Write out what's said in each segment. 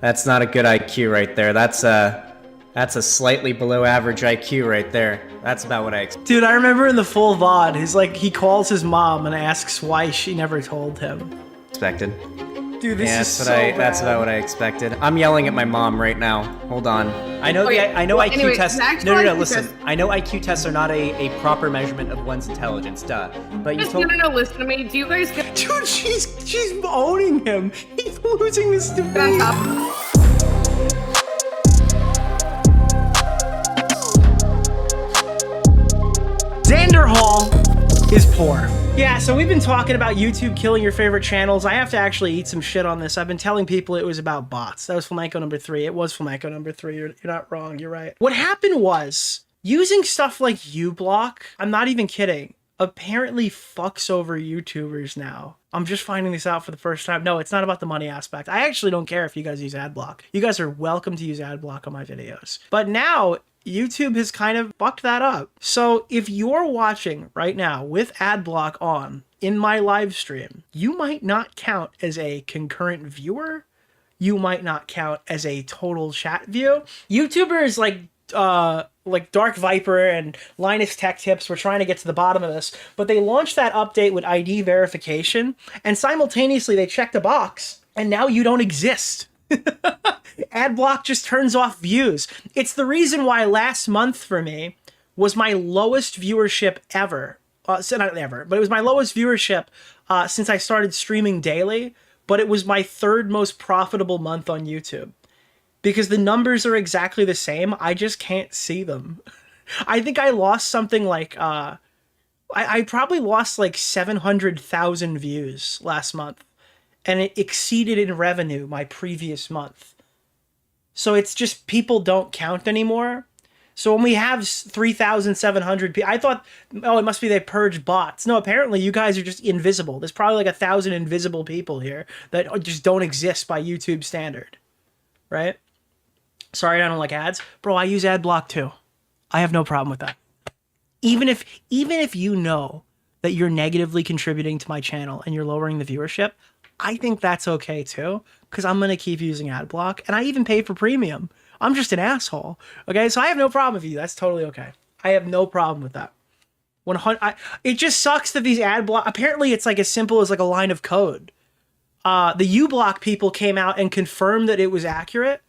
That's not a good IQ right there. That's a slightly below average IQ right there. That's about what I expected. Dude, I remember in the full VOD, he's like, he calls his mom and asks why she never told him. Dude, this is so bad. That's about what I expected. I'm yelling at my mom right now. Hold on. I know IQ tests. No, listen. I know IQ tests are not a proper measurement of one's intelligence, duh. But you told. No, listen to me. Do you guys get? Dude, she's owning him. He's losing this debate. On top. Xanderhal is poor. Yeah, so we've been talking about YouTube killing your favorite channels. I have to actually eat some shit on this. I've been telling people it was about bots. That was Flamenco number 3. It was Flamenco number 3. You're not wrong. You're right. What happened was, using stuff like uBlock, I'm not even kidding, apparently fucks over YouTubers now. I'm just finding this out for the first time. No, it's not about the money aspect. I actually don't care if you guys use AdBlock. You guys are welcome to use AdBlock on my videos. But now, YouTube has kind of fucked that up. So if you're watching right now with AdBlock on in my live stream, you might not count as a concurrent viewer. You might not count as a total chat view. YouTubers like Dark Viper and Linus Tech Tips were trying to get to the bottom of this, but they launched that update with ID verification, and simultaneously they checked a box, and now you don't exist. AdBlock just turns off views. It's the reason why last month for me was my lowest viewership ever. So not ever, but it was my lowest viewership since I started streaming daily, but it was my 3rd most profitable month on YouTube. Because the numbers are exactly the same, I just can't see them. I think I lost something like, I probably lost like 700,000 views last month. And it exceeded in revenue my previous month. So it's just people don't count anymore. So when we have 3,700 people, I thought, oh, it must be they purged bots. No, apparently you guys are just invisible. There's probably like 1,000 invisible people here that just don't exist by YouTube standard. Right? Sorry, I don't like ads. Bro, I use AdBlock too. I have no problem with that. Even if you know that you're negatively contributing to my channel and you're lowering the viewership, I think that's okay too, because I'm going to keep using AdBlock, and I even pay for premium. I'm just an asshole, okay? So I have no problem with you. That's totally okay. I have no problem with that. It just sucks that these AdBlock, apparently it's like as simple as like a line of code. The uBlock people came out and confirmed that it was accurate.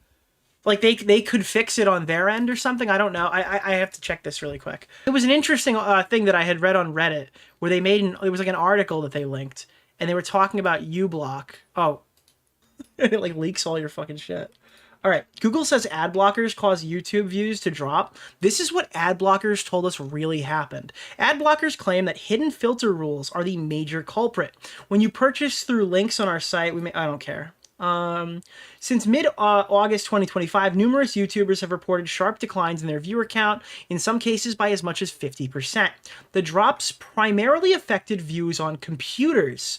Like they could fix it on their end or something. I don't know. I have to check this really quick. It was an interesting thing that I had read on Reddit where they made, it was like an article that they linked. And they were talking about uBlock. Oh, it like leaks all your fucking shit. All right. Google says ad blockers cause YouTube views to drop. This is what ad blockers told us really happened. Ad blockers claim that hidden filter rules are the major culprit. When you purchase through links on our site, I don't care. Since mid-August 2025, numerous YouTubers have reported sharp declines in their viewer count, in some cases by as much as 50%. The drops primarily affected views on computers.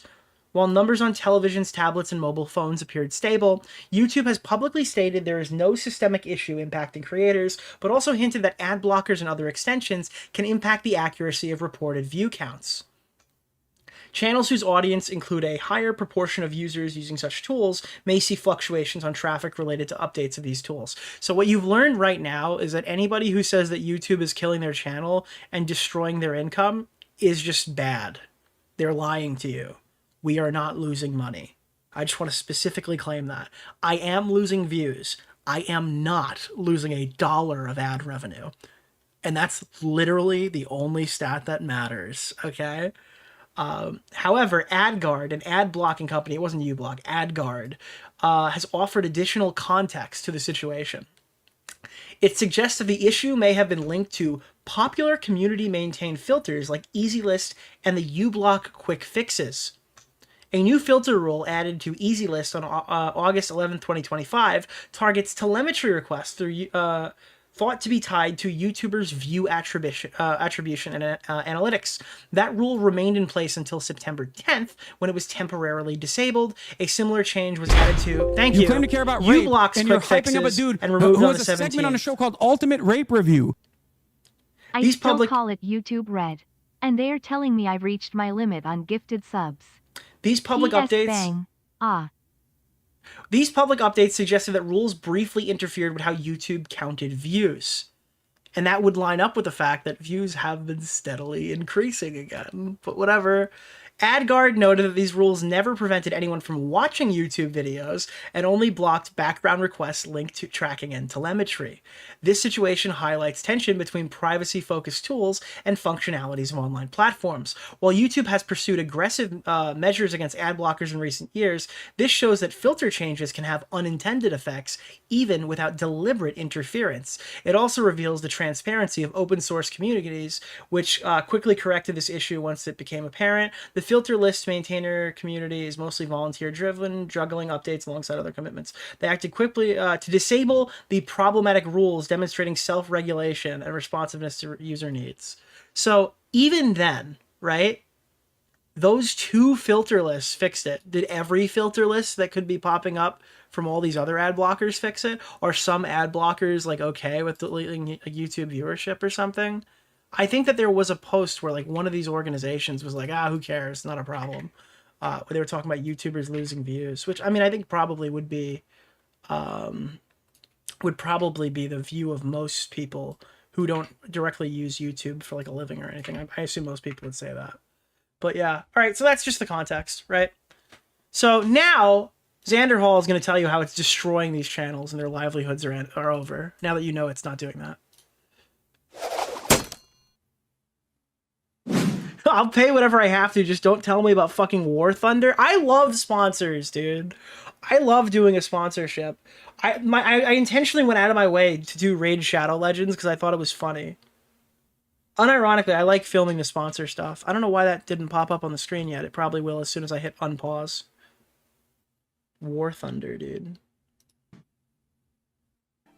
While numbers on televisions, tablets, and mobile phones appeared stable, YouTube has publicly stated there is no systemic issue impacting creators, but also hinted that ad blockers and other extensions can impact the accuracy of reported view counts. Channels whose audience include a higher proportion of users using such tools may see fluctuations on traffic related to updates of these tools. So what you've learned right now is that anybody who says that YouTube is killing their channel and destroying their income is just bad. They're lying to you. We are not losing money. I just want to specifically claim that. I am losing views. I am not losing $1 of ad revenue. And that's literally the only stat that matters, okay? However, AdGuard, an ad blocking company, it wasn't uBlock, AdGuard, has offered additional context to the situation. It suggests that the issue may have been linked to popular community-maintained filters like EasyList and the uBlock quick fixes. A new filter rule added to EasyList on August 11, 2025 targets telemetry requests through thought to be tied to YouTubers' view attribution and analytics. That rule remained in place until September 10th, when it was temporarily disabled. A similar change was added to, you claim to care about rape, and you're hyping up a dude and removed who on has the a segment 17th. on a show called Ultimate Rape Review. I still call it YouTube Red, and they are telling me I've reached my limit on gifted subs. These public PS updates... Bang. Ah. These public updates suggested that rules briefly interfered with how YouTube counted views. And that would line up with the fact that views have been steadily increasing again. But whatever. AdGuard noted that these rules never prevented anyone from watching YouTube videos and only blocked background requests linked to tracking and telemetry. This situation highlights tension between privacy-focused tools and functionalities of online platforms. While YouTube has pursued aggressive measures against ad blockers in recent years, this shows that filter changes can have unintended effects even without deliberate interference. It also reveals the transparency of open source communities, which quickly corrected this issue once it became apparent. The filter list maintainer community is mostly volunteer-driven, juggling updates alongside other commitments. They acted quickly to disable the problematic rules, demonstrating self-regulation and responsiveness to user needs. So even then, right, those 2 filter lists fixed it. Did every filter list that could be popping up from all these other ad blockers fix it? Are some ad blockers like okay with deleting YouTube viewership or something? I think that there was a post where like one of these organizations was like, who cares? Not a problem. They were talking about YouTubers losing views, which I mean, I think probably would probably be the view of most people who don't directly use YouTube for like a living or anything. I assume most people would say that. But yeah. All right. So that's just the context, right? So now Xanderhal is going to tell you how it's destroying these channels and their livelihoods are over. Now that you know it's not doing that. I'll pay whatever I have to. Just don't tell me about fucking War Thunder. I love sponsors, dude. I love doing a sponsorship. I intentionally went out of my way to do Raid Shadow Legends because I thought it was funny. Unironically, I like filming the sponsor stuff. I don't know why that didn't pop up on the screen yet. It probably will as soon as I hit unpause. War Thunder, dude.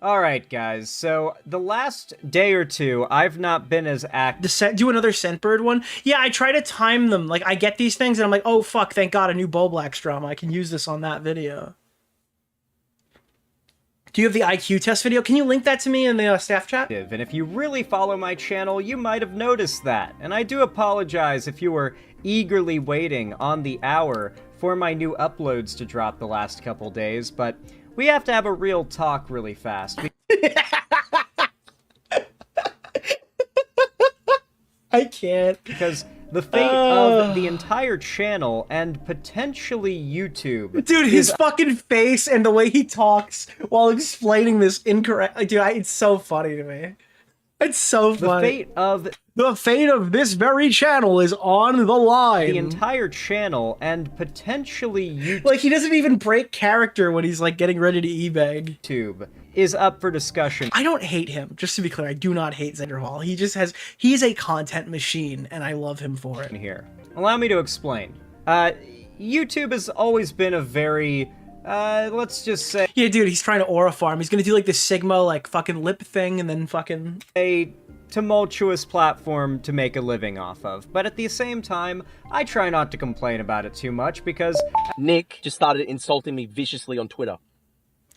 All right, guys. So the last day or two, I've not been as active. Do another Scentbird one? Yeah, I try to time them. Like, I get these things and I'm like, oh, fuck, thank God, a new Boblax drama. I can use this on that video. Do you have the IQ test video? Can you link that to me in the staff chat? And if you really follow my channel, you might have noticed that. And I do apologize if you were eagerly waiting on the hour for my new uploads to drop the last couple days, but we have to have a real talk really fast. I can't. Because the fate of the entire channel and potentially YouTube... Dude, his fucking face and the way he talks while explaining this incorrectly. Dude, it's so funny to me. It's so funny. The fate of this very channel is on the line. The entire channel and potentially YouTube... Like, he doesn't even break character when he's, like, getting ready to e-bag. YouTube is up for discussion. I don't hate him. Just to be clear, I do not hate Xanderhal. He just has... He's a content machine, and I love him for it. Here. Allow me to explain. YouTube has always been a very... let's just say... Yeah, dude, he's trying to aura farm. He's gonna do, like, the Sigma, like, fucking lip thing, and then fucking... A tumultuous platform to make a living off of. But at the same time, I try not to complain about it too much, because... Nick just started insulting me viciously on Twitter.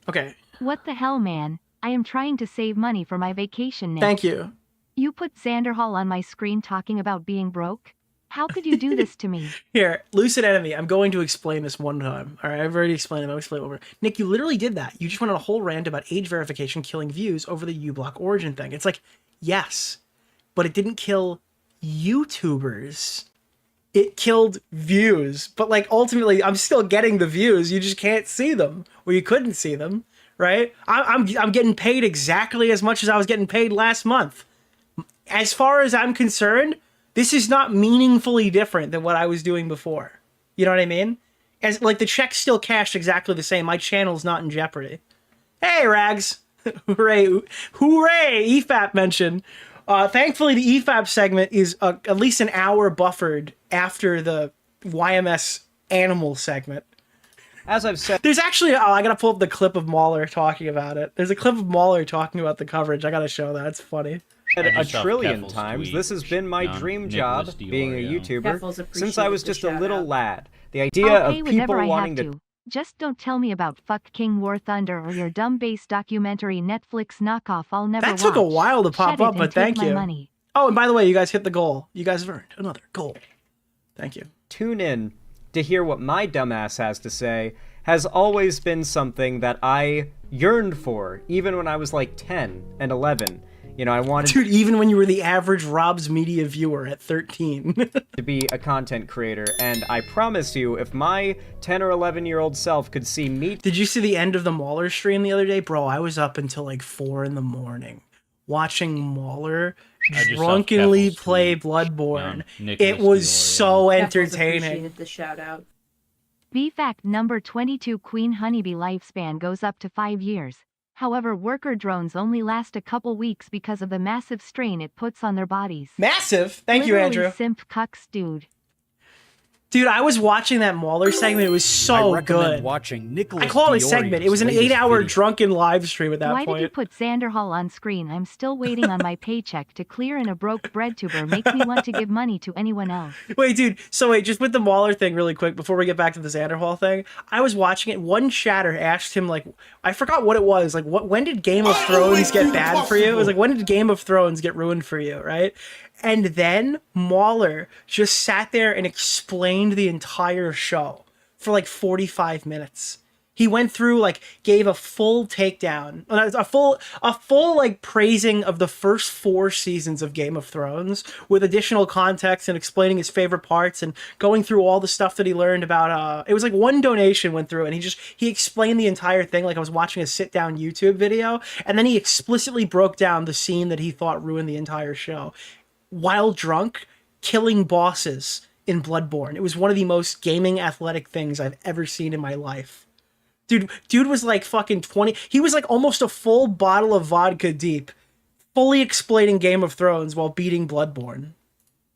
Okay. What the hell, man? I am trying to save money for my vacation, Nick. Thank you. You put Xanderhal on my screen talking about being broke? How could you do this to me? Here, Lucid Enemy, I'm going to explain this one time. All right, I've already explained it. I'll explain it over. Nick, you literally did that. You just went on a whole rant about age verification killing views over the uBlock origin thing. It's like, yes, but it didn't kill YouTubers. It killed views. But, like, ultimately, I'm still getting the views. You just can't see them, or you couldn't see them, right? I'm getting paid exactly as much as I was getting paid last month. As far as I'm concerned... This is not meaningfully different than what I was doing before. You know what I mean? As like the check's still cashed exactly the same. My channel's not in jeopardy. Hey, Rags. Hooray. Hooray, EFAP mention. Thankfully, the EFAP segment is at least an hour buffered after the YMS animal segment. As I've said... There's actually... Oh, I gotta pull up the clip of Mahler talking about it. There's a clip of Mahler talking about the coverage. I gotta show that. It's funny. A trillion times. This has been my dream job, being a YouTuber, since I was just a little lad. The idea of people wanting to... Just don't tell me about Fuck King War Thunder or your dumb bass documentary Netflix knockoff I'll never watch. That took a while to pop up, but thank you. Money. Oh, and by the way, you guys hit the goal. You guys have earned another goal. Thank you. Tune in to hear what my dumbass has to say, has always been something that I yearned for, even when I was like 10 and 11. You know, I wanted Dude, even when you were the average Rob's Media viewer at 13. to be a content creator, and I promise you, if my 10 or 11-year-old self could see me... Did you see the end of the Mauler stream the other day? Bro, I was up until like 4 in the morning watching Mauler drunkenly play Bloodborne. It was so entertaining. Appreciated the shout out. B-fact number 22, Queen Honeybee lifespan goes up to 5 years. However, worker drones only last a couple weeks because of the massive strain it puts on their bodies. Massive? Thank you, Literally Andrew. Simp cucks, dude. Dude, I was watching that Mauler segment. It was so good. Watching Nicholas I call it a DeOrio's segment. It was an latest 8-hour video. drunken live stream at that Why point. did you put Xanderhal on screen? I'm still waiting on my paycheck to clear, and a broke bread tuber makes me want to give money to anyone else. Wait, dude. So wait, just with the Mauler thing really quick before we get back to the Xanderhal thing. I was watching it. One chatter asked him, like, I forgot what it was. Like, when did Game of Thrones get bad for you? It was like, when did Game of Thrones get ruined for you, right? And then Mauler just sat there and explained the entire show for like 45 minutes. He went through, like, gave a full takedown, a full like praising of the first 4 seasons of Game of Thrones with additional context and explaining his favorite parts and going through all the stuff that he learned about. It was like one donation went through and he explained the entire thing like I was watching a sit down YouTube video, and then he explicitly broke down the scene that he thought ruined the entire show. While drunk, killing bosses in Bloodborne. It was one of the most gaming athletic things I've ever seen in my life. Dude was like fucking 20. He was like almost a full bottle of vodka deep, fully explaining Game of Thrones while beating Bloodborne.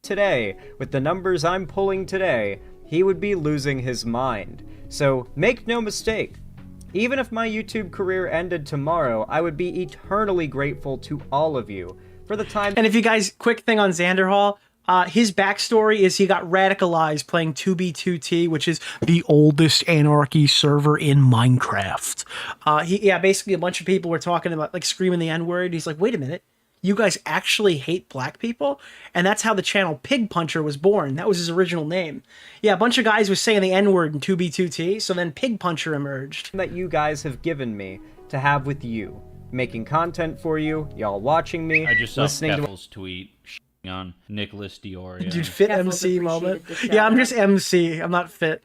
Today, with the numbers I'm pulling today, he would be losing his mind. So make no mistake, even if my YouTube career ended tomorrow, I would be eternally grateful to all of you for the time. And if you guys, quick thing on Xanderhal, his backstory is he got radicalized playing 2B2T, which is the oldest anarchy server in Minecraft. Basically a bunch of people were talking about, like, screaming the N-word. He's like, wait a minute, you guys actually hate black people? And that's how the channel Pig Puncher was born. That was his original name. Yeah, a bunch of guys was saying the N-word in 2B2T, so then Pig Puncher emerged. That you guys have given me to have with you. Making content for you, y'all watching me, I just saw listening to Keffel's tweet on Nicholas DeOrio. Dude, fit Keffels MC moment. appreciated the Yeah, I'm shout-out. just MC. I'm not fit.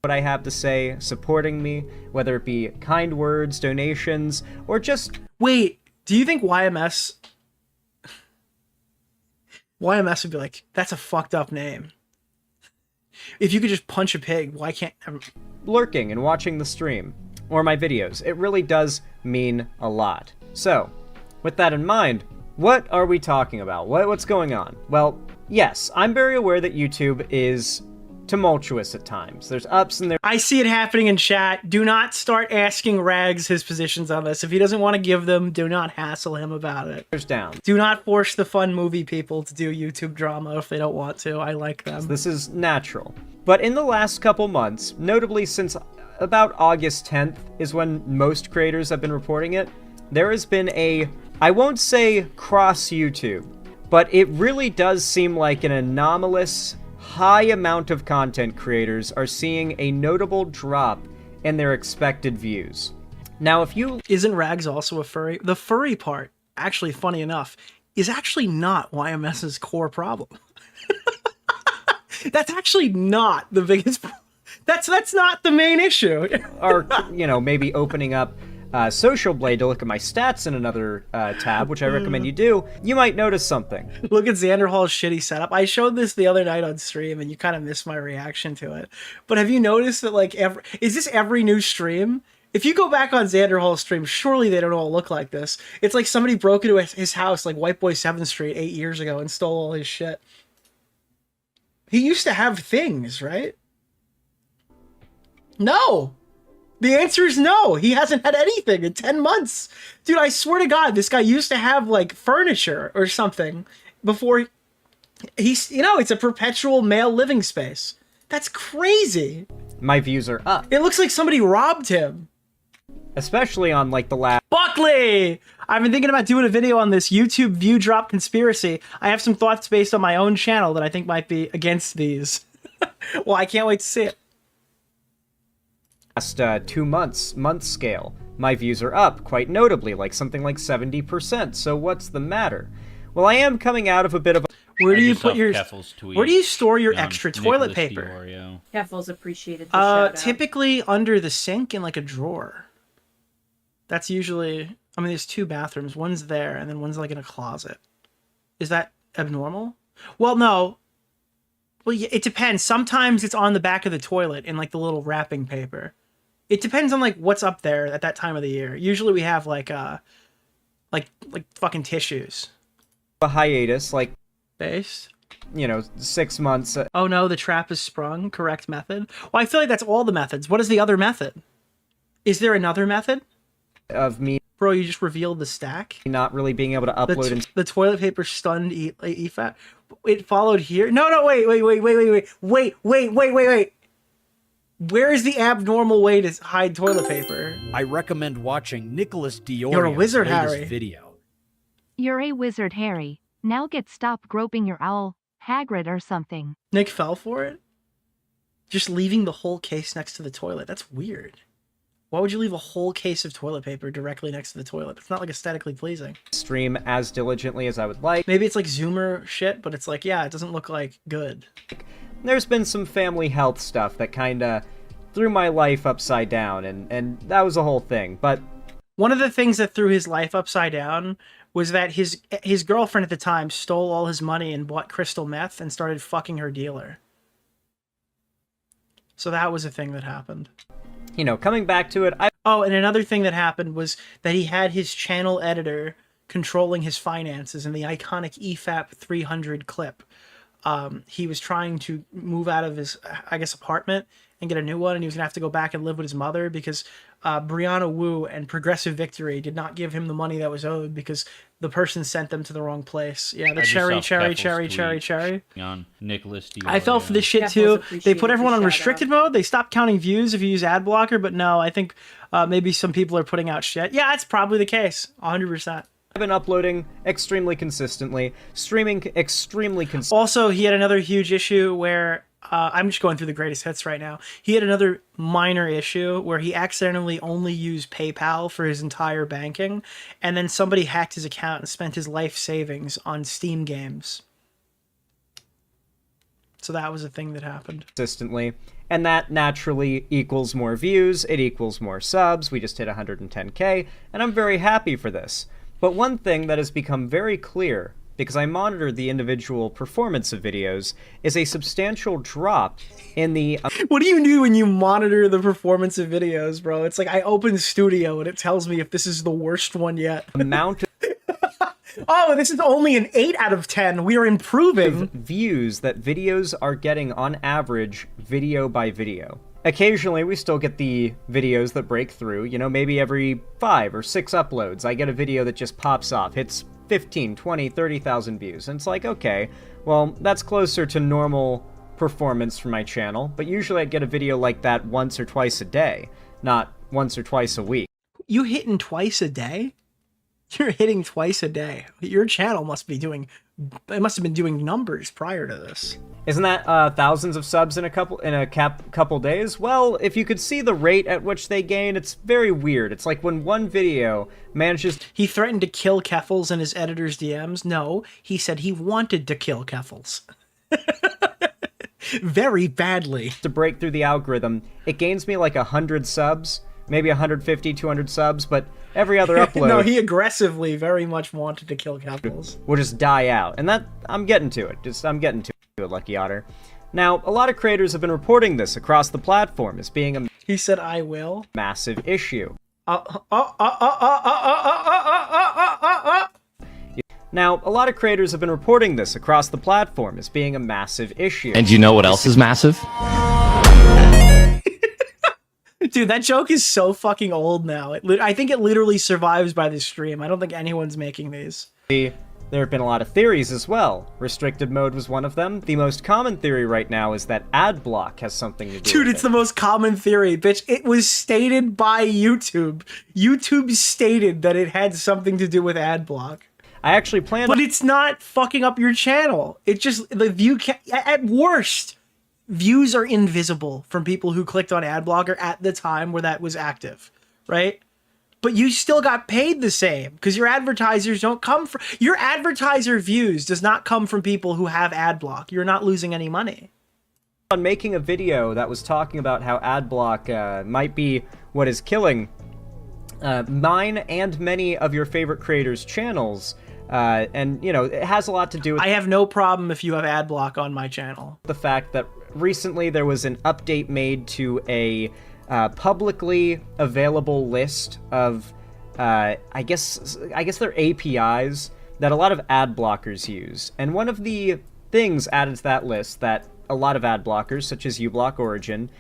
what I have to say, supporting me, whether it be kind words, donations, or just... Wait, do you think YMS would be like, that's a fucked up name? If you could just punch a pig, why can't... lurking and watching the stream, or my videos. It really does mean a lot. So, with that in mind, what are we talking about? What's going on? Well, yes, I'm very aware that YouTube is tumultuous at times. There's ups and there's... I see it happening in chat. Do not start asking Rags his positions on this. If he doesn't want to give them, do not hassle him about it. downs. Do not force the fun movie people to do YouTube drama if they don't want to. I like them. This is natural. But in the last couple months, notably since about August 10th is when most creators have been reporting it, there has been a, I won't say cross YouTube, but it really does seem like an anomalous high amount of content creators are seeing a notable drop in their expected views. Now, if you... Isn't Rags also a furry? The furry part, actually, funny enough, is actually not YMS's core problem. That's actually not the biggest... That's not the main issue. Are, you know, maybe opening up Social Blade to look at my stats in another tab, which I recommend you do, you might notice something. Look at Xanderhal's shitty setup. I showed this the other night on stream, and you kind of missed my reaction to it. But have you noticed that, like, is this every new stream? If you go back on Xanderhal's stream, surely they don't all look like this. It's like somebody broke into his house, like White Boy 7th Street 8 years ago, and stole all his shit. He used to have things, right? No! The answer is no. He hasn't had anything in 10 months. Dude, I swear to God, this guy used to have, like, furniture or something before he's, you know, it's a perpetual male living space. That's crazy. My views are up. It looks like somebody robbed him. Especially on, like, the last... Buckley! I've been thinking about doing a video on this YouTube view drop conspiracy. I have some thoughts based on my own channel that I think might be against these. Well, I can't wait to see it. last 2 months, month scale, my views are up quite notably, like something like 70%. So what's the matter? Well, I am coming out of a bit of a... Where do you put your... Where do you store your extra toilet paper? DeOrio. Keffels appreciated the shout out. Typically under the sink in like a drawer. That's usually... I mean, there's 2 bathrooms. One's there, and then one's like in a closet. Is that abnormal? Well, no. Well, it depends. Sometimes it's on the back of the toilet in like the little wrapping paper. It depends on like what's up there at that time of the year. Usually we have like fucking tissues. a hiatus, like, Based? 6 months. Oh no, the trap is sprung. Correct method. Well, I feel like that's all the methods. What is the other method? Is there another method? Of me Bro, you just revealed the stack. not really being able to upload The toilet paper stunned EFAT. It followed here. No, wait. Where is the abnormal way to hide toilet paper? I recommend watching Nicholas DeOrio. You're a wizard, Harry. Video. You're a wizard, Harry. Now get stop groping your owl, Hagrid or something. Nick fell for it? Just leaving the whole case next to the toilet. That's weird. Why would you leave a whole case of toilet paper directly next to the toilet? It's not like aesthetically pleasing. Stream as diligently as I would like. Maybe it's like Zoomer shit, but it's like, yeah, it doesn't look like good. There's been some family health stuff that kinda threw my life upside down, and that was the whole thing, but... One of the things that threw his life upside down was that his girlfriend at the time stole all his money and bought crystal meth and started fucking her dealer. So that was a thing that happened. Coming back to it, Oh, and another thing that happened was that he had his channel editor controlling his finances in the iconic EFAP 300 clip. He was trying to move out of his, I guess, apartment and get a new one, and he was going to have to go back and live with his mother because Brianna Wu and Progressive Victory did not give him the money that was owed because the person sent them to the wrong place. Yeah, the cherry. On Nicholas DeOrio. I fell for this shit too. They put everyone on restricted mode. They stopped counting views if you use ad blocker, but no, I think maybe some people are putting out shit. Yeah, that's probably the case. 100%. I've been uploading extremely consistently, streaming extremely consistently. Also, he had another huge issue where, I'm just going through the greatest hits right now. He had another minor issue where he accidentally only used PayPal for his entire banking, and then somebody hacked his account and spent his life savings on Steam games. So that was a thing that happened. Consistently, and that naturally equals more views, it equals more subs. We just hit 110K, and I'm very happy for this. But one thing that has become very clear, because I monitor the individual performance of videos, is a substantial drop in the... What do you do when you monitor the performance of videos, bro? It's like I open Studio and it tells me if this is the worst one yet. Amount of... Oh, this is only an 8 out of 10. We are improving. Views that videos are getting on average, video by video. Occasionally, we still get the videos that break through. Maybe every 5 or 6 uploads, I get a video that just pops off, hits 15, 20, 30,000 views. And it's like, okay, well, that's closer to normal performance for my channel, but usually I'd get a video like that once or twice a day, not once or twice a week. You hitting twice a day? You're hitting twice a day. Your channel must have been doing numbers prior to this. Isn't that thousands of subs in a couple days? Well, if you could see the rate at which they gain, it's very weird. It's like when one video manages... He threatened to kill Keffels in his editor's DMs. No, he said he wanted to kill Keffels. Very badly. To break through the algorithm, it gains me like 100 subs, maybe 150, 200 subs, but every other upload... No, he aggressively very much wanted to kill Keffels. Will just die out. And that, I'm getting to it. I'm getting to it, Lucky Otter. Now, a lot of creators have been reporting this across the platform as being a... He said, I will. ...massive issue. Now, a lot of creators have been reporting this across the platform as being a massive issue. And you know what else is massive? Dude, that joke is so fucking old now. I think it literally survives by this stream. I don't think anyone's making these. There have been a lot of theories as well. Restricted mode was one of them. The most common theory right now is that ad block has something to do Dude, with it's the most common theory, bitch. It was stated by YouTube. YouTube stated that it had something to do with ad block. I actually planned... But it's not fucking up your channel. It just, the view at worst, views are invisible from people who clicked on ad blocker at the time where that was active, right? But you still got paid the same because your advertisers don't come from your advertiser views does not come from people who have ad block. You're not losing any money. On making a video that was talking about how ad block might be what is killing mine and many of your favorite creators' channels. And, you know, it has a lot to do with... I have no problem if you have ad block on my channel. The fact that recently there was an update made to a publicly available list of, I guess they're APIs that a lot of ad blockers use. And one of the things added to that list that a lot of ad blockers, such as uBlock Origin,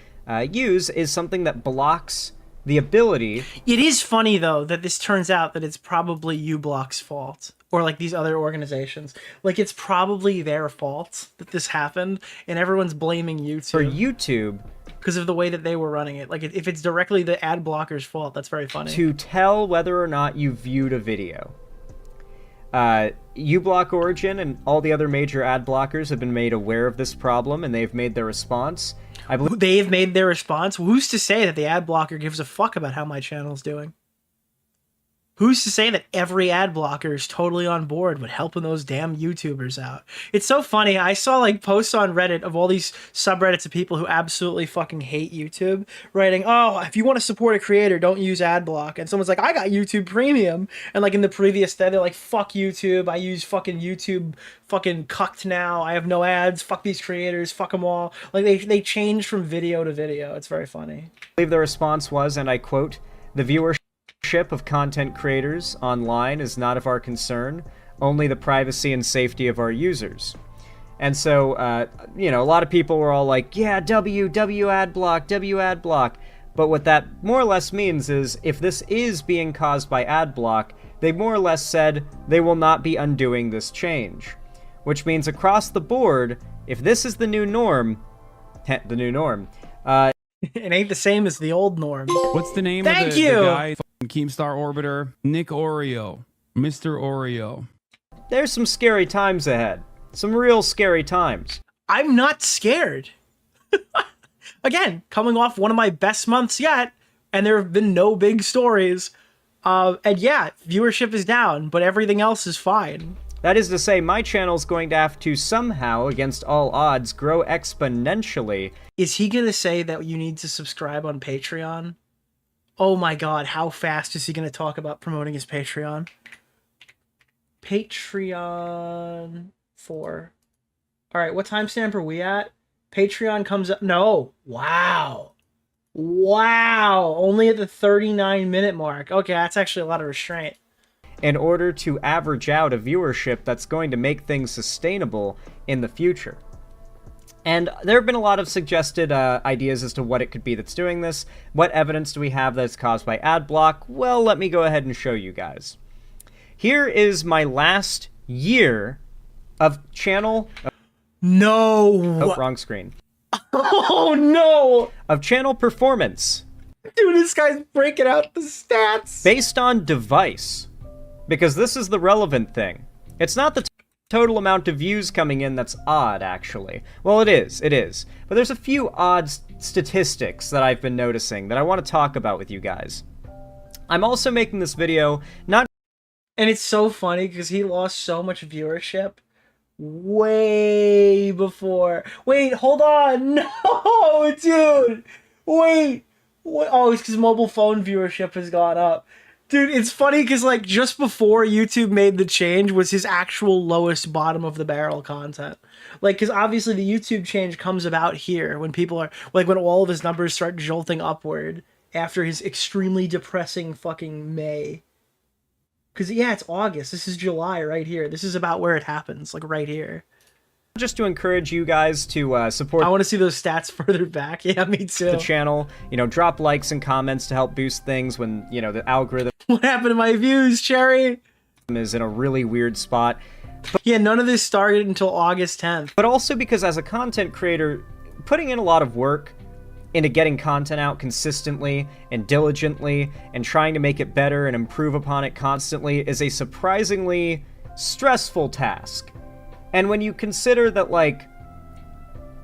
use is something that blocks the ability... It is funny, though, that this turns out that it's probably uBlock's fault. Or, like, these other organizations. Like, it's probably their fault that this happened, and everyone's blaming YouTube. For YouTube... Because of the way that they were running it. Like, if it's directly the ad blocker's fault, that's very funny. To tell whether or not you viewed a video. uBlock Origin and all the other major ad blockers have been made aware of this problem, and they've made their response. I believe they've made their response? Who's to say that the ad blocker gives a fuck about how my channel's doing? Who's to say that every ad blocker is totally on board with helping those damn YouTubers out? It's so funny. I saw like posts on Reddit of all these subreddits of people who absolutely fucking hate YouTube writing, oh, if you want to support a creator, don't use ad block. And someone's like, I got YouTube Premium. And like in the previous day, they're like, fuck YouTube. I use fucking YouTube fucking cucked now. I have no ads. Fuck these creators. Fuck them all. Like they changed from video to video. It's very funny. I believe the response was, and I quote, "The viewership of content creators online is not of our concern, only the privacy and safety of our users." And so, you know, a lot of people were all like, yeah, W ad block. But what that more or less means is if this is being caused by ad block, they more or less said they will not be undoing this change. Which means across the board, if this is the new norm, it ain't the same as the old norm. What's the name of the guy? Keemstar Orbiter, Nick Oreo, Mr. Oreo. There's some scary times ahead. Some real scary times. I'm not scared. Again, coming off one of my best months yet, and there have been no big stories. And yeah, viewership is down, but everything else is fine. That is to say, my channel's going to have to somehow, against all odds, grow exponentially. Is he gonna say that you need to subscribe on Patreon? Oh my god, how fast is he going to talk about promoting his Patreon? Patreon 4. Alright, what timestamp are we at? Patreon comes up... No! Wow! Wow! Only at the 39-minute mark. Okay, that's actually a lot of restraint. In order to average out a viewership that's going to make things sustainable in the future. And there have been a lot of suggested ideas as to what it could be that's doing this. What evidence do we have that it's caused by ad block? Well, let me go ahead and show you guys. Here is my last year of channel... No! Oh, wrong screen. Oh, no! Of channel performance. Dude, this guy's breaking out the stats! Based on device. Because this is the relevant thing. It's not the total amount of views coming in that's odd, actually. Well, it is. But there's a few odd statistics that I've been noticing that I want to talk about with you guys. I'm also making this video not... And it's so funny because he lost so much viewership way before... Wait, hold on! No, dude! Wait! Oh, it's because mobile phone viewership has gone up. Dude, it's funny because, like, just before YouTube made the change was his actual lowest bottom of the barrel content. Like, because obviously the YouTube change comes about here when people are, like, when all of his numbers start jolting upward after his extremely depressing fucking May. Because, yeah, it's August. This is July right here. This is about where it happens, like, right here. Just to encourage you guys to support... I want to see those stats further back. Yeah, me too. The channel. You know, drop likes and comments to help boost things when, you know, the algorithm... What happened to my views, Cherry? ...is in a really weird spot. But, yeah, none of this started until August 10th. But also because as a content creator, putting in a lot of work into getting content out consistently and diligently and trying to make it better and improve upon it constantly is a surprisingly stressful task. And when you consider that, like,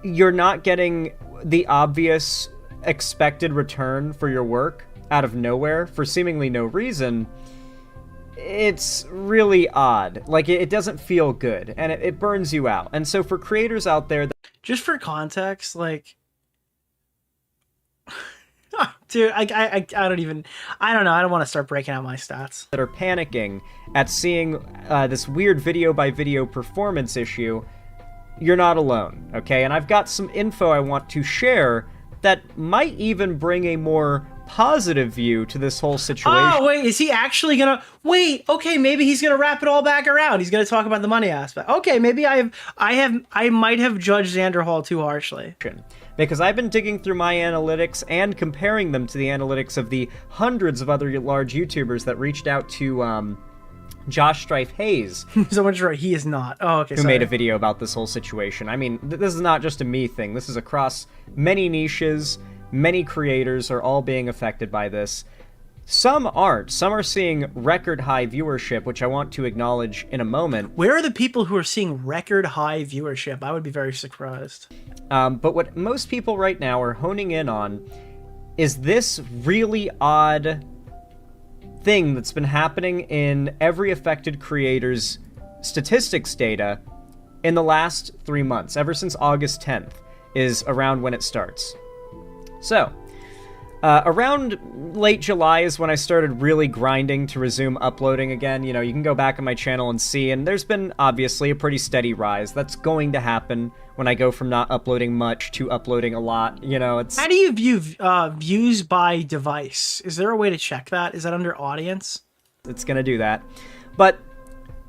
you're not getting the obvious expected return for your work out of nowhere for seemingly no reason, it's really odd. Like, it doesn't feel good, and it burns you out. And so for creators out there that... Just for context, like... Dude, I don't know. I don't want to start breaking out my stats. That are panicking at seeing this weird video-by-video performance issue, you're not alone, okay? And I've got some info I want to share that might even bring a more positive view to this whole situation. Oh, wait, is he actually gonna... Wait, okay, maybe he's gonna wrap it all back around. He's gonna talk about the money aspect. Okay, maybe I might have judged Xanderhal too harshly. Because I've been digging through my analytics and comparing them to the analytics of the hundreds of other large YouTubers that reached out to Josh Strife Hayes. So much right, he is not. Oh, okay, who sorry. made a video about this whole situation. I mean, this is not just a me thing. This is across many niches. Many creators are all being affected by this. Some aren't. Some are seeing record high viewership, which I want to acknowledge in a moment. Where are the people who are seeing record high viewership? I would be very surprised. But what most people right now are honing in on is this really odd thing that's been happening in every affected creator's statistics data in the last 3 months, ever since August 10th is around when it starts. So, around late July is when I started really grinding to resume uploading again. You know, you can go back on my channel and see, and there's been obviously a pretty steady rise. That's going to happen when I go from not uploading much to uploading a lot. You know, it's... How do you view views by device? Is there a way to check that? Is that under audience? It's gonna do that. But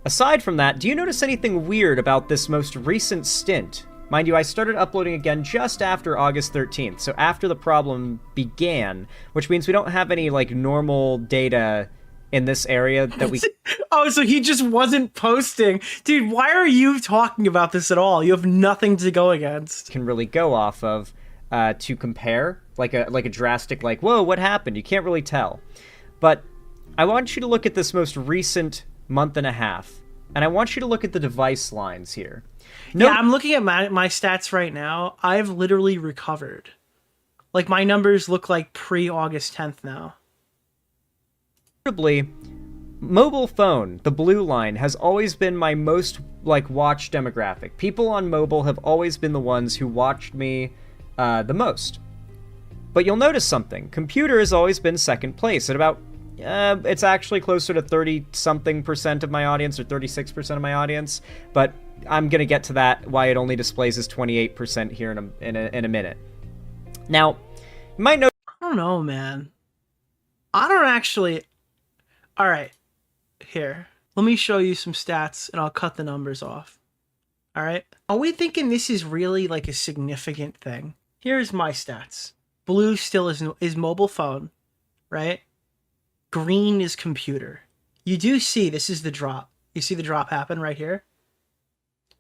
aside from that, do you notice anything weird about this most recent stint? Mind you, I started uploading again just after August 13th, so after the problem began, which means we don't have any, like, normal data in this area that we... Oh, so he just wasn't posting. Dude, why are you talking about this at all? You have nothing to go against. ...can really go off of to compare, like a drastic, like, whoa, what happened? You can't really tell. But I want you to look at this most recent month and a half, and I want you to look at the device lines here. No, yeah, I'm looking at my stats right now. I've literally recovered. Like, my numbers look like pre-August 10th now. Notably, mobile phone, the blue line, has always been my most, like, watched demographic. People on mobile have always been the ones who watched me the most. But you'll notice something. Computer has always been second place at about... it's actually closer to 30-something% of my audience, or 36% of my audience, but I'm gonna get to that, why it only displays as 28% here in a minute. Now, you might know... I don't know, man. I don't actually... Alright, here. Let me show you some stats, and I'll cut the numbers off. Alright? Are we thinking this is really, like, a significant thing? Here's my stats. Blue still is mobile phone, right? Green is computer. You do see, this is the drop. You see the drop happen right here?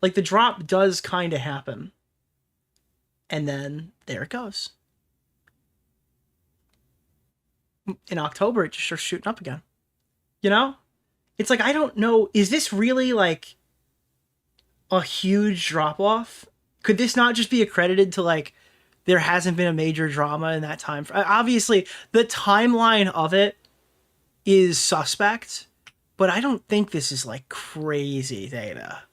Like, the drop does kind of happen. And then, there it goes. In October, it just starts shooting up again. You know? It's like, I don't know, is this really, like, a huge drop-off? Could this not just be accredited to, like, there hasn't been a major drama in that time? Obviously, the timeline of it is suspect, but I don't think this is, like, crazy data.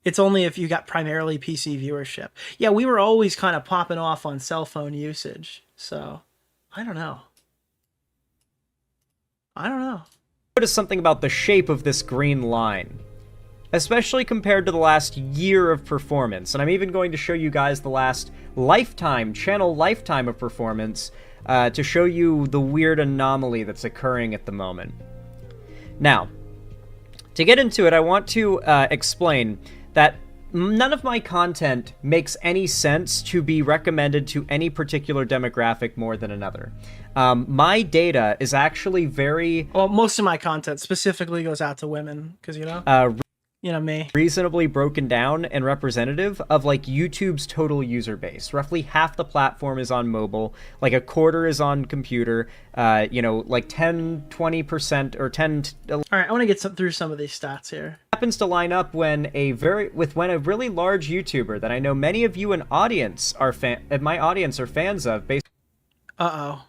It's only if you got primarily PC viewership. Yeah, we were always kind of popping off on cell phone usage, so I don't know. I don't know. Notice something about the shape of this green line, especially compared to the last year of performance. And I'm even going to show you guys the last channel lifetime of performance to show you the weird anomaly that's occurring at the moment. Now, to get into it, I want to explain that none of my content makes any sense to be recommended to any particular demographic more than another. My data is actually very... Well, most of my content specifically goes out to women, because, you know... you know me. Reasonably broken down and representative of, like, YouTube's total user base. Roughly half the platform is on mobile, like a quarter is on computer, you know, like 10, 20%, or 10... Alright, I want to get through some of these stats here. happens to line up when a really large YouTuber that I know many of you in audience are my audience are fans of, based Uh-oh.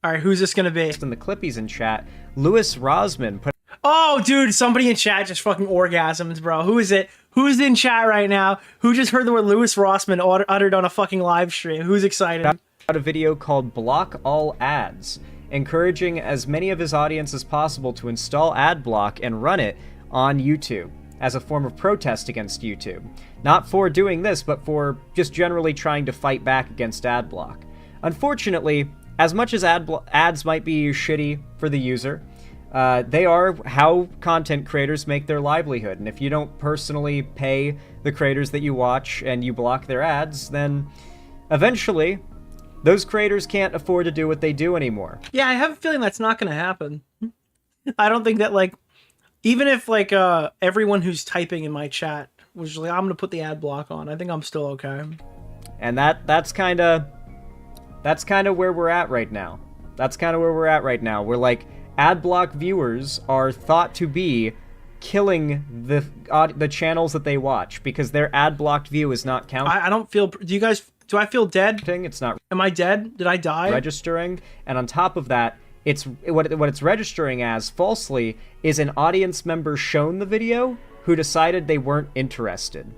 All right, who's this gonna be? in the Clippies in chat, Louis Rosman put. Oh, dude, somebody in chat just fucking orgasms, bro. Who is it? Who's in chat right now? Who just heard the word Louis Rossman uttered on a fucking live stream? Who's excited? Out a video called Block All Ads, encouraging as many of his audience as possible to install ad block and run it on YouTube as a form of protest against YouTube. Not for doing this, but for just generally trying to fight back against ad block. Unfortunately, as much as ads might be shitty for the user, they are how content creators make their livelihood. And if you don't personally pay the creators that you watch and you block their ads, then eventually those creators can't afford to do what they do anymore. Yeah, I have a feeling that's not going to happen. I don't think that, like, even if, like, everyone who's typing in my chat was like, I'm going to put the ad block on, I think I'm still okay. And that's kind of where we're at right now. That's kind of where we're at right now. We're like, ad block viewers are thought to be killing the channels that they watch because their ad blocked view is not counted. I don't feel... Do I feel dead? It's not. Am I dead? Did I die? Registering, and on top of that, what it's registering as falsely is an audience member shown the video who decided they weren't interested.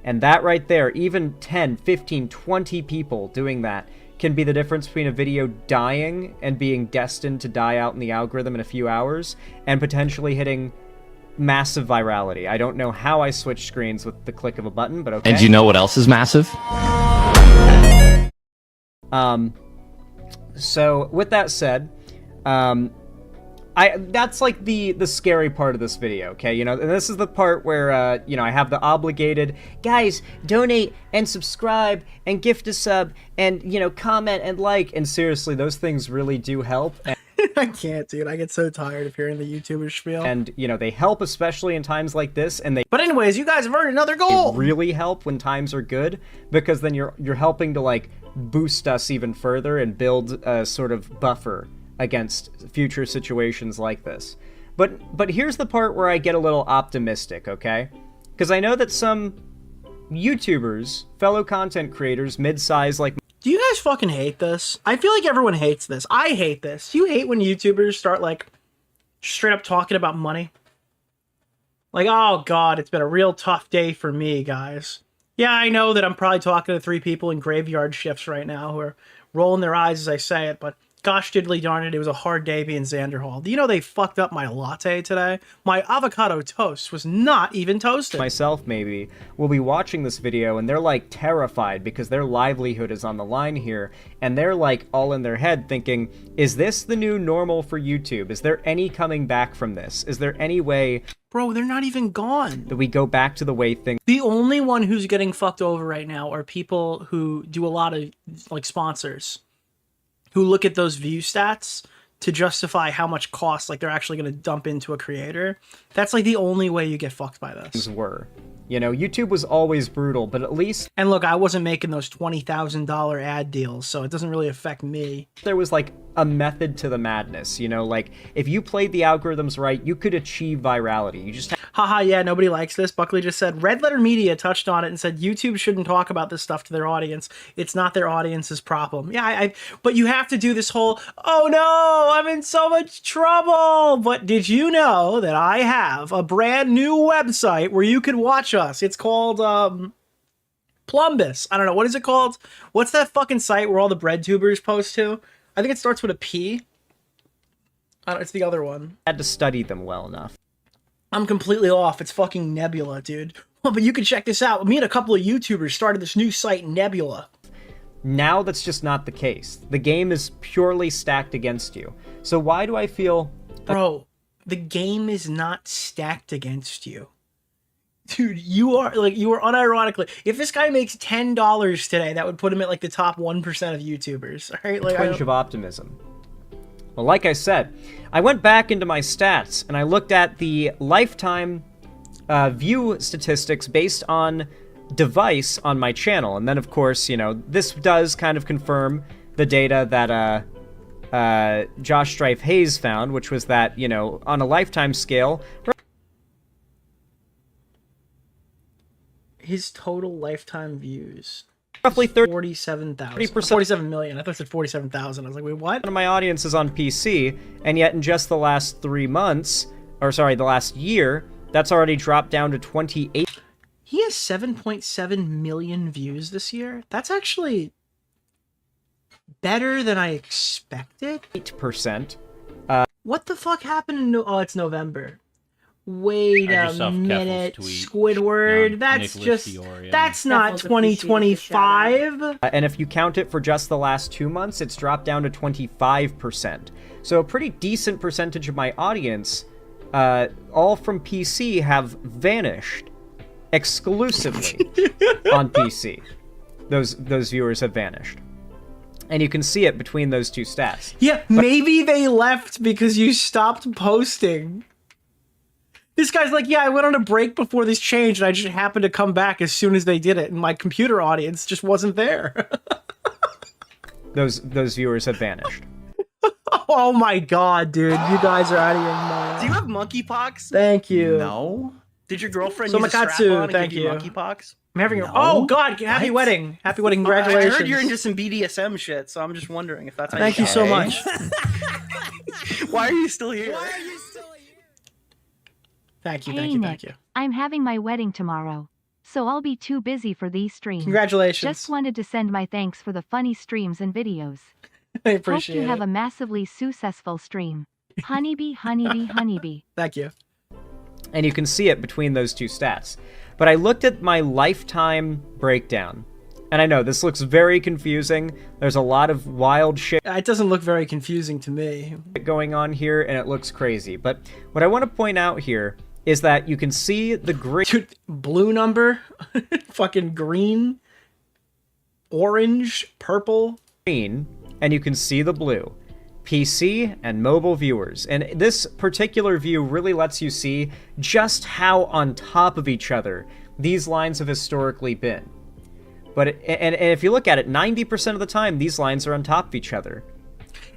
And that right there, even 10, 15, 20 people doing that can be the difference between a video dying and being destined to die out in the algorithm in a few hours and potentially hitting massive virality. I don't know how I switch screens with the click of a button, but okay. And you know what else is massive? So with that said, that's like the scary part of this video, okay? You know, and this is the part where, you know, I have the obligated, guys, donate and subscribe and gift a sub and, you know, comment and like, and seriously, those things really do help. I can't, dude. I get so tired of hearing the YouTuber spiel. And, you know, they help especially in times like this, and they... But anyways, you guys have earned another goal! They really help when times are good, because then you're helping to, like, boost us even further and build a sort of buffer against future situations like this. But here's the part where I get a little optimistic, okay? Because I know that some YouTubers, fellow content creators, mid-size, like... Do you guys fucking hate this? I feel like everyone hates this. I hate this. You hate when YouTubers start, like, straight up talking about money? Like, oh god, it's been a real tough day for me, guys. Yeah, I know that I'm probably talking to 3 people in graveyard shifts right now who are rolling their eyes as I say it, but gosh diddly darn it, it was a hard day being Xanderhal. Do you know they fucked up my latte today? My avocado toast was not even toasted. Myself, maybe, will be watching this video and they're, like, terrified because their livelihood is on the line here, and they're, like, all in their head thinking, is this the new normal for YouTube? Is there any coming back from this? Is there any way... Bro, they're not even gone. That we go back to the way things... The only one who's getting fucked over right now are people who do a lot of, like, sponsors, who look at those view stats to justify how much cost, like, they're actually going to dump into a creator. That's, like, the only way you get fucked by this. Were. You know, YouTube was always brutal, but at least... And look, I wasn't making those $20,000 ad deals, so it doesn't really affect me. There was, like, a method to the madness, you know? Like, if you played the algorithms right, you could achieve virality. You just... Haha, yeah, nobody likes this. Buckley just said, Red Letter Media touched on it and said YouTube shouldn't talk about this stuff to their audience. It's not their audience's problem. Yeah, but you have to do this whole, oh no, I'm in so much trouble. But did you know that I have a brand new website where you can watch us? It's called, Plumbus. I don't know. What is it called? What's that fucking site where all the bread tubers post to? I think it starts with a P. I don't, it's the other one. I had to study them well enough. I'm completely off. It's fucking Nebula, dude. Well, but you can check this out. Me and a couple of YouTubers started this new site, Nebula. Now that's just not the case. The game is purely stacked against you. So why do I feel... Bro, the game is not stacked against you. Dude, you are unironically... If this guy makes $10 today, that would put him at, like, the top 1% of YouTubers. All right? Like, a twinge of optimism. Well, like I said, I went back into my stats, and I looked at the lifetime view statistics based on device on my channel. And then, of course, you know, this does kind of confirm the data that Josh Strife Hayes found, which was that, you know, on a lifetime scale... his total lifetime views? Roughly 47,000. 47 million. I thought it said 47,000. I was like, wait, what? of my audience is on PC, and yet in just the last 3 months, or sorry, the last year, that's already dropped down to 28%. He has 7.7 million views this year. That's actually better than I expected. What the fuck happened in oh, it's November. Wait a minute, Squidward. That's Nicholas just DeOrio. that's not Keffels appreciated the shout 2025. And if you count it for just the last 2 months, it's dropped down to 25%. So a pretty decent percentage of my audience, all from PC, have vanished exclusively on PC. Those viewers have vanished. And you can see it between those two stats. Yeah, maybe they left because you stopped posting. This guy's like, yeah, I went on a break before this changed, and I just happened to come back as soon as they did it, and my computer audience just wasn't there. Those viewers have vanished. Oh my god, dude. You guys are out of your mind. Do you have monkeypox? Thank you. No. Did your girlfriend So use a strap Makatsu, on and thank give you you. monkeypox? I'm having No. Oh god, happy wedding. Happy wedding, congratulations. I heard you're into some BDSM shit, so I'm just wondering if that's how Thank you so much. Why are you still here? Thank you, Hey, thank you, Nick, thank you. I'm having my wedding tomorrow, so I'll be too busy for these streams. Congratulations. Just wanted to send my thanks for the funny streams and videos. I Hope appreciate you have it. a massively successful stream. Honeybee, honeybee, honeybee. Thank you. And you can see it between those two stats. But I looked at my lifetime breakdown. And I know, this looks very confusing. There's a lot of wild shit It doesn't look very confusing to me. going on here, and it looks crazy. But what I want to point out here is that you can see the Dude, blue number, fucking green, orange, purple. green, and you can see the blue. PC and mobile viewers. And this particular view really lets you see just how on top of each other these lines have historically been. But and if you look at it, 90% of the time, these lines are on top of each other.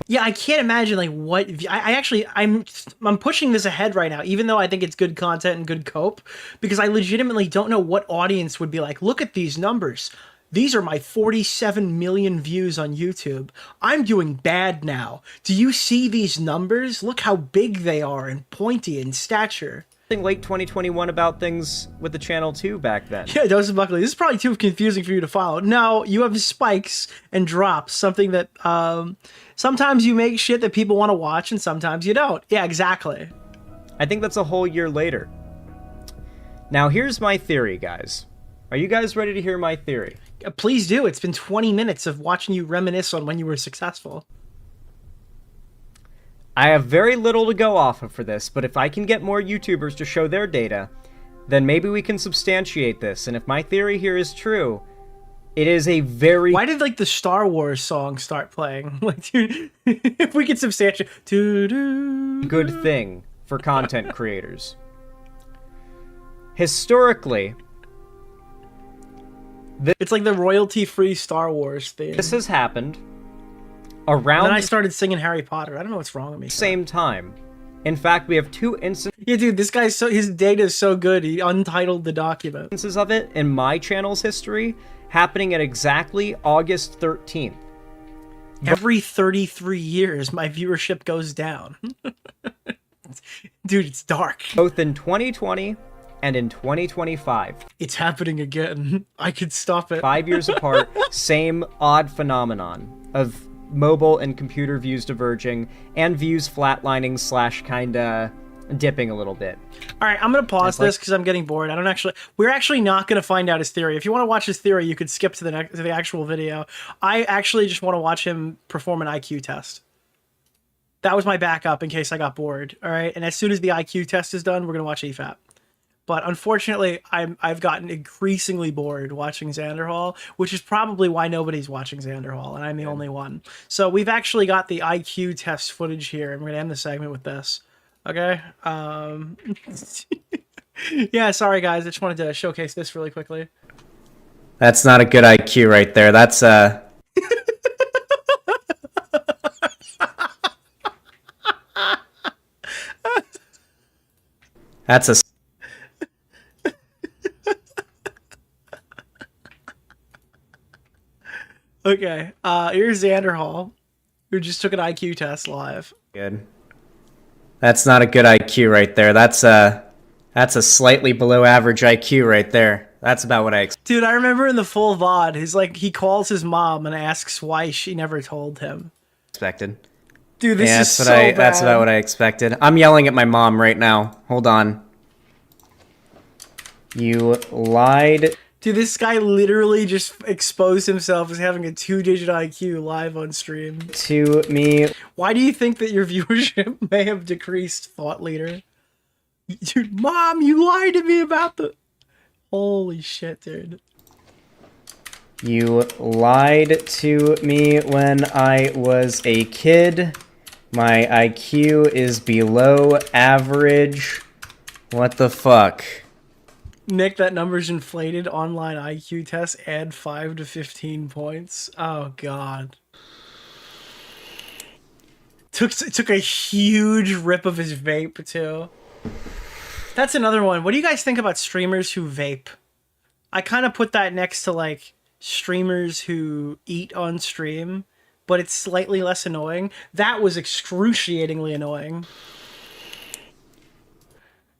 Yeah, I can't imagine like what I'm pushing this ahead right now, even though I think it's good content and good cope, because I legitimately don't know what audience would be like, look at these numbers. These are my 47 million views on YouTube. I'm doing bad now. Do you see these numbers? Look how big they are and pointy in stature. Late 2021 about things with the channel too back then. Yeah, Joseph Buckley, this is probably too confusing for you to follow. No, you have spikes and drops, something that sometimes you make shit that people want to watch and sometimes you don't. Yeah, exactly. I think that's a whole year later. Now here's my theory, guys. Are you guys ready to hear my theory? Please do. It's been 20 minutes of watching you reminisce on when you were successful. I have very little to go off of for this, but if I can get more YouTubers to show their data, then maybe we can substantiate this. And if my theory here is true, it is a very... Why did, like, the Star Wars song start playing? Like, dude, if we could substantiate... good thing for content creators. Historically... It's like the royalty-free Star Wars thing. This has happened around... And then I started singing Harry Potter. I don't know what's wrong with me. Same time. In fact, we have 2 instances... Yeah, dude, this guy's his data is so good, he untitled the document. ...of it in my channel's history happening at exactly August 13th. Every 33 years, my viewership goes down. Dude, it's dark. Both in 2020 and in 2025. It's happening again. I could stop it. 5 years apart, same odd phenomenon of mobile and computer views diverging and views flatlining / kinda dipping a little bit. All right, I'm gonna pause this because I'm getting bored. We're actually not gonna find out his theory. If you want to watch his theory, you could skip to the actual video. I actually just want to watch him perform an IQ test. That was my backup in case I got bored. All right, and as soon as the IQ test is done, we're gonna watch EFAP. But unfortunately, I've gotten increasingly bored watching Xanderhal, which is probably why nobody's watching Xanderhal, and I'm the only one. So we've actually got the IQ test footage here, and we're gonna end the segment with this. Okay. Yeah, sorry guys, I just wanted to showcase this really quickly. That's not a good IQ right there. That's That's a Okay, here's Xanderhal, who just took an IQ test live. Good. That's not a good IQ right there. That's a slightly below average IQ right there. That's about what I Dude, I remember in the full VOD, he calls his mom and asks why she never told him. expected. Dude, this Yeah, is so bad. that's about what I expected. I'm yelling at my mom right now. Hold on. You lied. Dude, this guy literally just exposed himself as having a 2-digit IQ live on stream. To me. Why do you think that your viewership may have decreased, Thought Leader? Dude, Mom, you lied to me about the... Holy shit, dude. You lied to me when I was a kid. My IQ is below average. What the fuck? Nick, that number's inflated. Online IQ test, add 5 to 15 points. Oh, God. Took a huge rip of his vape, too. That's another one. What do you guys think about streamers who vape? I kind of put that next to, like, streamers who eat on stream, but it's slightly less annoying. That was excruciatingly annoying.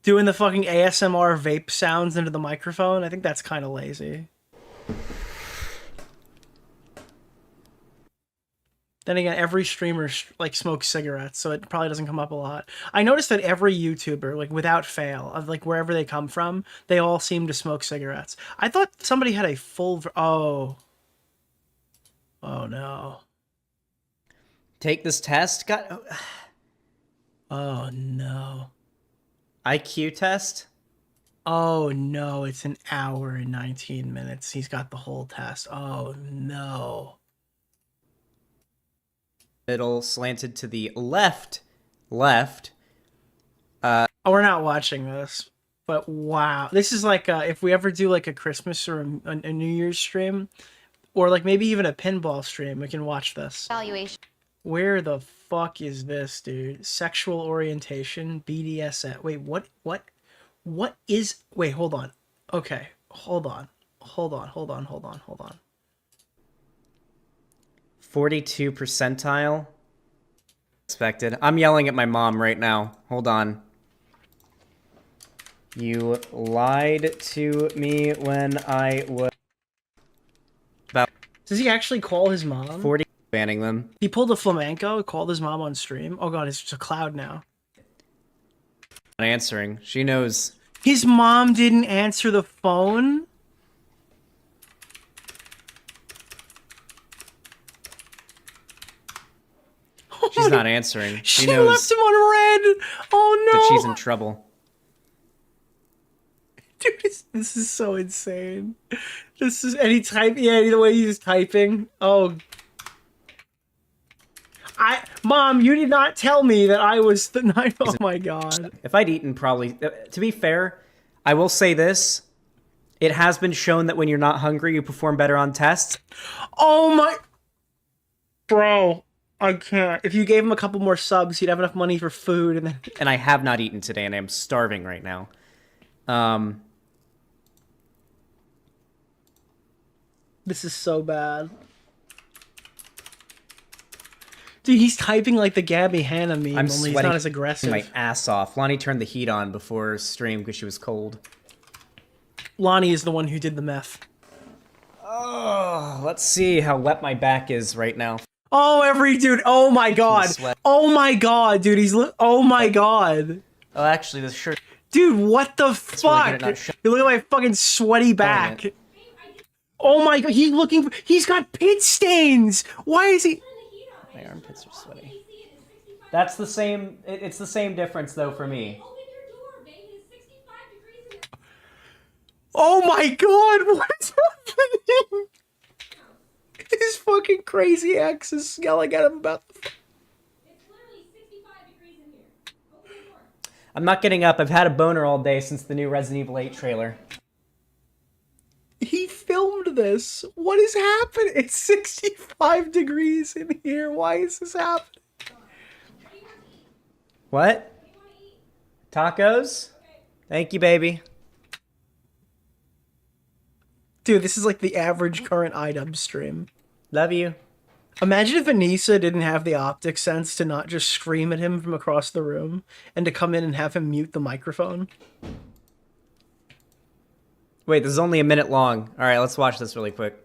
Doing the fucking ASMR vape sounds into the microphone, I think that's kind of lazy. Then again, every streamer like smokes cigarettes, so it probably doesn't come up a lot. I noticed that every YouTuber, like without fail, of like wherever they come from, they all seem to smoke cigarettes. I thought somebody had a full... Oh no. Take this test? Oh no. IQ test? Oh no, it's an hour and 19 minutes. He's got the whole test. Oh no. Middle slanted to the left. Oh, we're not watching this, but wow. This is like if we ever do like a Christmas or a New Year's stream, or like maybe even a pinball stream, we can watch this. Evaluation. Where the fuck is this, dude? Sexual orientation, BDSM. Wait, what is... Wait, hold on. Okay, hold on. 42 percentile. Expected. I'm yelling at my mom right now. Hold on. You lied to me when I was... Does he actually call his mom? 40. Banning them. He pulled a flamenco, called his mom on stream. Oh god, it's just a cloud now. Not answering. She knows. His mom didn't answer the phone? She's not answering. She knows left him on red! Oh no! that she's in trouble. Dude, this is so insane. This is... And he type... Yeah, the way he's typing. Oh... Mom, you did not tell me that I was the night. Oh my god. If I'd eaten, probably... To be fair, I will say this. It has been shown that when you're not hungry, you perform better on tests. Oh my... Bro, I can't. If you gave him a couple more subs, he'd have enough money for food and then... And I have not eaten today, and I am starving right now. This is so bad. Dude, he's typing like the Gabby Hanna meme, I'm only he's not as aggressive. my ass off. Lonnie turned the heat on before stream because she was cold. Lonnie is the one who did the meth. Oh, let's see how wet my back is right now. Oh, every dude. Oh my god. Oh my god, dude. Oh my god. Oh, actually, this shirt. Dude, what the fuck? Really You look at my fucking sweaty back. Oh my god, he's got pit stains. Why is he... My armpits are sweaty. That's the same. It's the same difference though for me. Oh my god, what is happening? His fucking crazy ex is yelling at him about the... It's literally 65 degrees in here. Open the door. I'm not getting up. I've had a boner all day since the new Resident Evil 8 trailer. He filmed this. What is happening? It's 65 degrees in here. Why is this happening? What? Tacos? Thank you, baby. Dude, this is like the average current iDub stream. Love you. Imagine if Anissa didn't have the optic sense to not just scream at him from across the room and to come in and have him mute the microphone. Wait, this is only a minute long. All right, let's watch this really quick.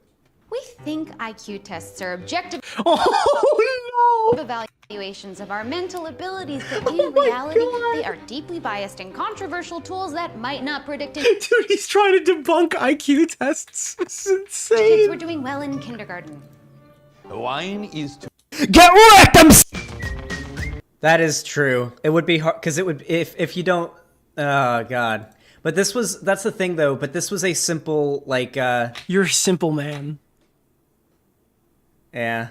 We think IQ tests are objective Oh evaluations of our mental abilities, but in reality, they are deeply biased and controversial tools that might not predict it. Dude, he's trying to debunk IQ tests. It's insane. Kids were doing well in kindergarten. The line is to Get wrecked! That is true. It would be hard because it would if you don't. Oh god. But that's the thing though. But this was a simple like. You're a simple man. Yeah.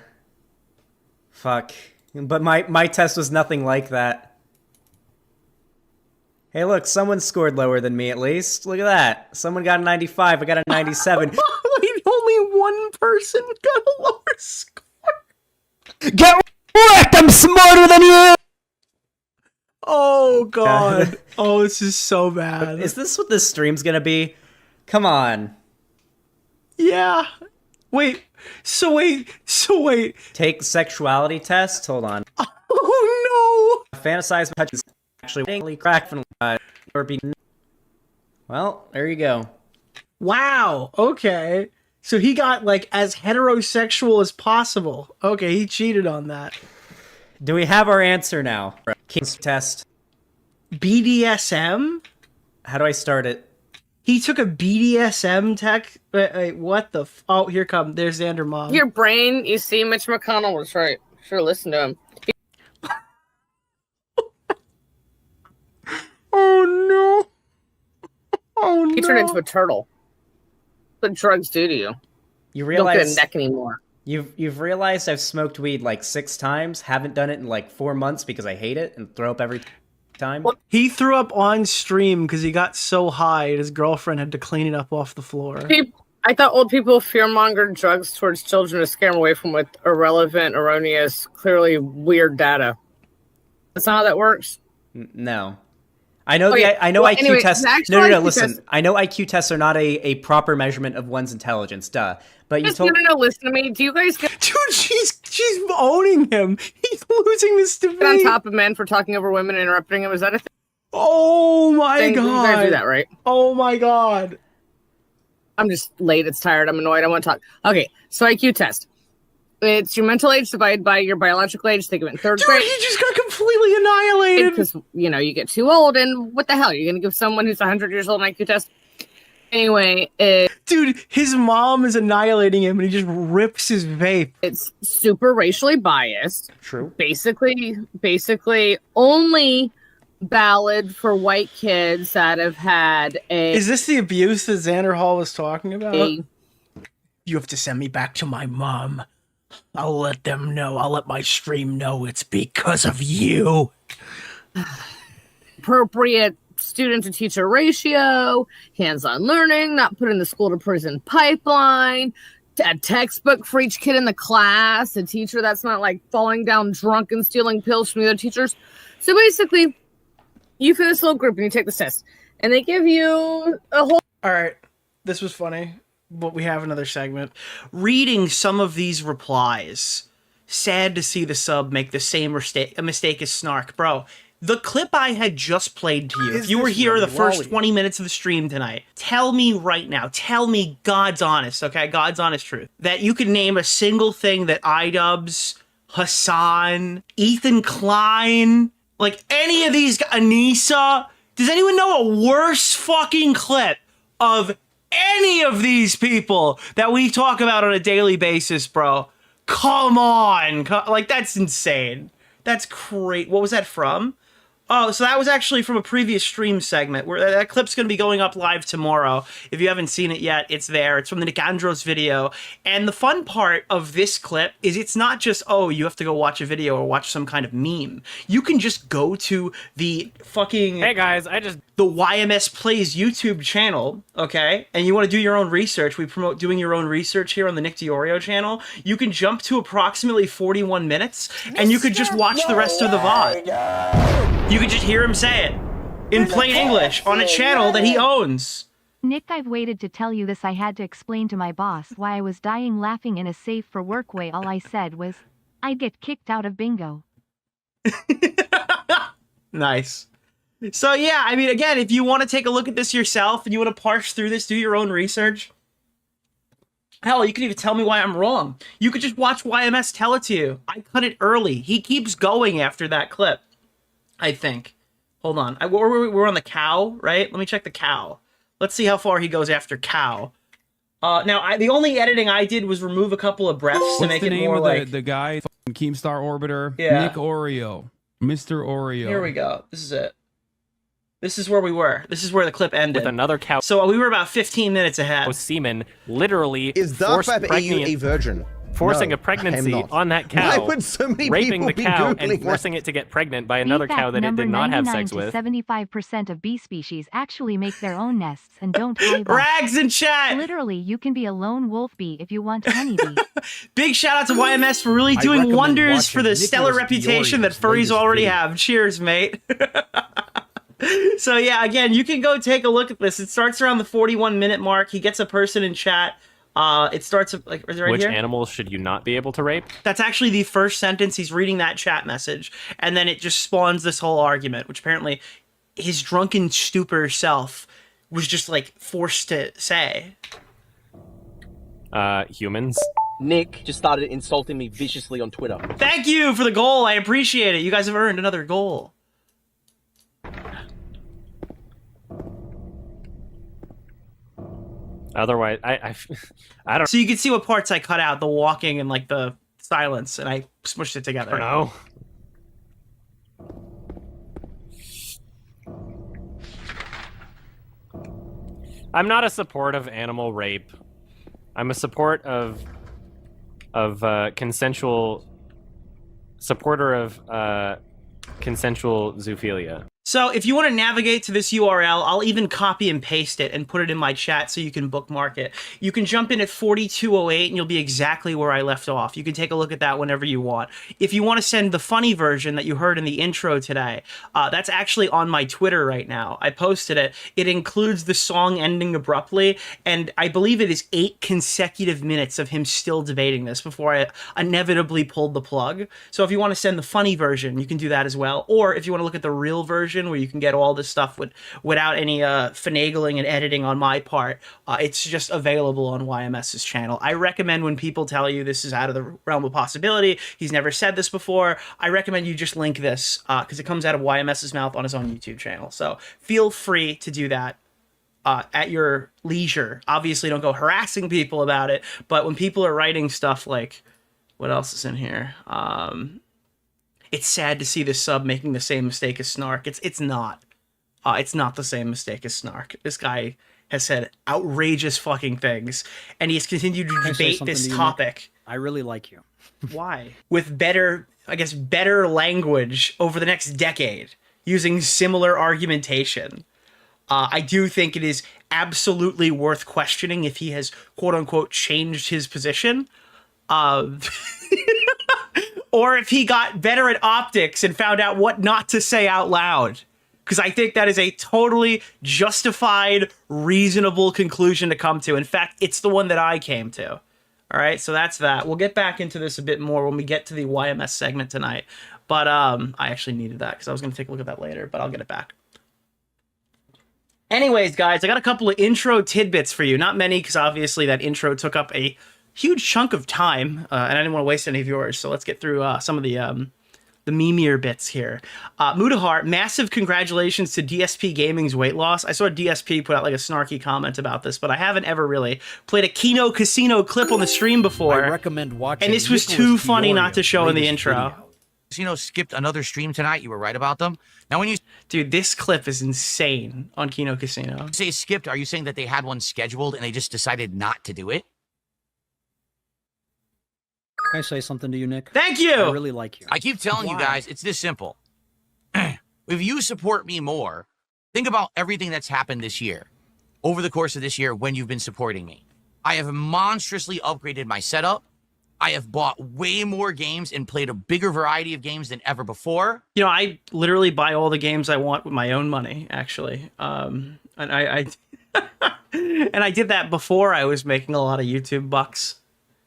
Fuck. But my test was nothing like that. Hey, look, someone scored lower than me at least. Look at that. Someone got a 95. I got a 97. Wait, only one person got a lower score. Get wrecked! I'm smarter than you! Oh, God. Oh, this is so bad. Is this what this stream's gonna be? Come on. Yeah. Wait. So wait. Take sexuality test? Hold on. Oh, no. Fantasize about touching actually crack from or be. Well, there you go. Wow. Okay. So he got, like, as heterosexual as possible. Okay, he cheated on that. Do we have our answer now? King's test. BDSM? How do I start it? He took a BDSM tech? Wait, what the oh, here come. There's Xander Mom. Your brain, you see, Mitch McConnell was right. Sure, listen to him. Oh, no. Oh, no. He turned into a turtle. What drugs do to you? You realize... Don't get a neck anymore. You've realized I've smoked weed like 6 times, haven't done it in like 4 months because I hate it and throw up every time. He threw up on stream because he got so high his girlfriend had to clean it up off the floor. I thought old people fear-mongered drugs towards children to scare them away from with irrelevant, erroneous, clearly weird data. That's not how that works? No. I know Okay, I know well, IQ anyway, tests. the actual No, IQ listen. test- I know IQ tests are not a proper measurement of one's intelligence. Duh. But you told No, listen to me. Do you guys get Dude, she's owning him. He's losing this debate. on top of men for talking over women and interrupting them? Is that a thing? Oh my You god. guys do that, right? Oh my god. I'm just late. It's tired. I'm annoyed. I want to talk. Okay, so IQ test. It's your mental age divided by your biological age. Think of it in 3rd Dude, grade. he just got completely annihilated. Because, you know, you get too old, and what the hell? You're going to give someone who's 100 years old an IQ test? Anyway, dude, his mom is annihilating him, and he just rips his vape. It's super racially biased. True. Basically, only valid for white kids that have had a... Is this the abuse that Xanderhal was talking about? You have to send me back to my mom. I'll let them know. I'll let my stream know it's because of you. Appropriate student to teacher ratio, hands-on learning, not put in the school to prison pipeline, a textbook for each kid in the class, a teacher that's not like falling down drunk and stealing pills from the other teachers. So basically, you fit this little group and you take this test, and they give you a whole... All right, this was funny, but we have another segment. Reading some of these replies, sad to see the sub make the same mistake as Snark. Bro, the clip I had just played to you, if you were here the first 20 minutes of the stream tonight, tell me right now, tell me God's honest, okay, God's honest truth, that you could name a single thing that iDubbbz, Hassan, Ethan Klein, like any of these, Anissa, does anyone know a worse fucking clip of any of these people that we talk about on a daily basis, bro? Come on. Like, that's insane. That's great. What was that from? Oh, so that was actually from a previous stream segment where that clip's going to be going up live tomorrow. If you haven't seen it yet, it's there. It's from the Nick Andros video. And the fun part of this clip is it's not just, oh, you have to go watch a video or watch some kind of meme. You can just go to the fucking... Hey guys, the YMS Plays YouTube channel, okay? And you want to do your own research. We promote doing your own research here on the Nick DeOrio channel. You can jump to approximately 41 minutes, and you could just watch the rest of the VOD. You could just hear him say it in plain English on a channel that he owns. Nick, I've waited to tell you this. I had to explain to my boss why I was dying laughing in a safe for work way. All I said was, I'd get kicked out of bingo. Nice. So yeah, I mean, again, if you want to take a look at this yourself and you want to parse through this, do your own research. Hell, you could even tell me why I'm wrong. You could just watch YMS tell it to you. I cut it early. He keeps going after that clip, I think. Hold on. We're on the cow, right? Let me check the cow. Let's see how far he goes after cow. Now, the only editing I did was remove a couple of breaths to make it more like... the guy, Keemstar Orbiter? Yeah. Nick Oreo. Mr. Oreo. Here we go. This is it. This is where we were. This is where the clip ended. With another cow. So we were about 15 minutes ahead. Semen literally is Dark Web EU a virgin? Forcing No, a pregnancy I am not. on that cow. Why would so many raping people the be cow Googling and forcing it to get pregnant by another Fact cow that it number did not have 99 sex to with. 75% of bee species actually make their own nests and don't hive off. Rags in chat! Literally, you can be a lone wolf bee if you want honeybee. Big shout out to YMS for really doing wonders for the stellar reputation that furries already have. Cheers, mate. So yeah, again, you can go take a look at this. It starts around the 41-minute mark. He gets a person in chat. It starts like right Which here. animals should you not be able to rape? That's actually the first sentence. He's reading that chat message, and then it just spawns this whole argument, which apparently his drunken stupor self was just like forced to say. Humans. Nick just started insulting me viciously on Twitter. Thank you for the goal. I appreciate it. You guys have earned another goal. Otherwise, I don't. So you can see what parts I cut out, the walking and like the silence, and I smushed it together. I don't know. I'm not a support of animal rape. I'm a support of consensual supporter of consensual zoophilia. So if you want to navigate to this URL, I'll even copy and paste it and put it in my chat so you can bookmark it. You can jump in at 4208 and you'll be exactly where I left off. You can take a look at that whenever you want. If you want to send the funny version that you heard in the intro today, that's actually on my Twitter right now. I posted it. It includes the song ending abruptly, and I believe it is 8 consecutive minutes of him still debating this before I inevitably pulled the plug. So if you want to send the funny version, you can do that as well. Or if you want to look at the real version, where you can get all this stuff without any finagling and editing on my part, it's just available on YMS's channel. I recommend when people tell you this is out of the realm of possibility, he's never said this before, I recommend you just link this because it comes out of YMS's mouth on his own YouTube channel. So feel free to do that at your leisure. Obviously don't go harassing people about it, but when people are writing stuff like, what else is in here? It's sad to see this sub making the same mistake as Snark. It's not. It's not the same mistake as Snark. This guy has said outrageous fucking things, and he has continued to debate this topic. I really like you. Why? With better, I guess, better language over the next decade, using similar argumentation. I do think it is absolutely worth questioning if he has, quote-unquote, changed his position. Or if he got better at optics and found out what not to say out loud. Because I think that is a totally justified, reasonable conclusion to come to. In fact, it's the one that I came to. All right, so that's that. We'll get back into this a bit more when we get to the YMS segment tonight. But I actually needed that because I was going to take a look at that later, but I'll get it back. Anyways, guys, I got a couple of intro tidbits for you. Not many, because obviously that intro took up a huge chunk of time, and I didn't want to waste any of yours, so let's get through some of the memeier bits here. Mudahar, massive congratulations to DSP Gaming's weight loss. I saw DSP put out like a snarky comment about this, but I haven't ever really played a Kino Casino clip on the stream before. I recommend watching. And this was Nicholas too funny DeOrio not to show in the latest intro. video. Casino skipped another stream tonight. You were right about them. Now, when you Dude, this clip is insane on Kino Casino. say skipped, are you saying that they had one scheduled and they just decided not to do it? Can I say something to you, Nick? Thank you. I really like you. I keep telling you guys, it's this simple. If you support me more, think about everything that's happened this year, over the course of this year when you've been supporting me. I have monstrously upgraded my setup. I have bought way more games and played a bigger variety of games than ever before. You know, I literally buy all the games I want with my own money, actually. And I And I did that before I was making a lot of YouTube bucks.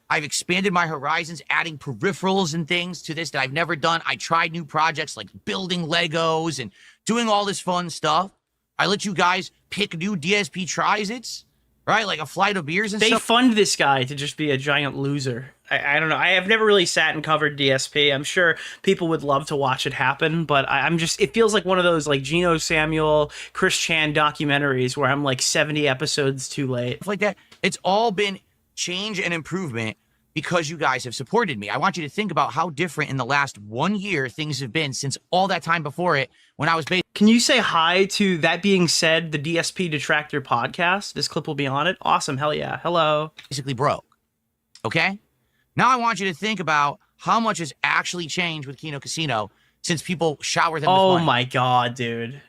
I've expanded my horizons, adding peripherals and things to this that I've never done. I tried new projects like building Legos and doing all this fun stuff. I let you guys pick new DSP tries-its, right? Like a flight of beers and they stuff. They fund this guy to just be a giant loser. I don't know. I have never really sat and covered DSP. I'm sure people would love to watch it happen, but I'm just, it feels like one of those like Geno Samuel, Chris Chan documentaries where I'm like 70 episodes too late. Like that. It's all been change and improvement because you guys have supported me. I want you to think about how different in the last 1 year things have been since all that time before it when I was based. Can you say hi to That Being Said, the DSP Detractor podcast? This clip will be on it. Awesome. Hell yeah. Hello. Basically broke. Okay? Now I want you to think about how much has actually changed with Kino Casino since people shower them with money. Oh my God, dude.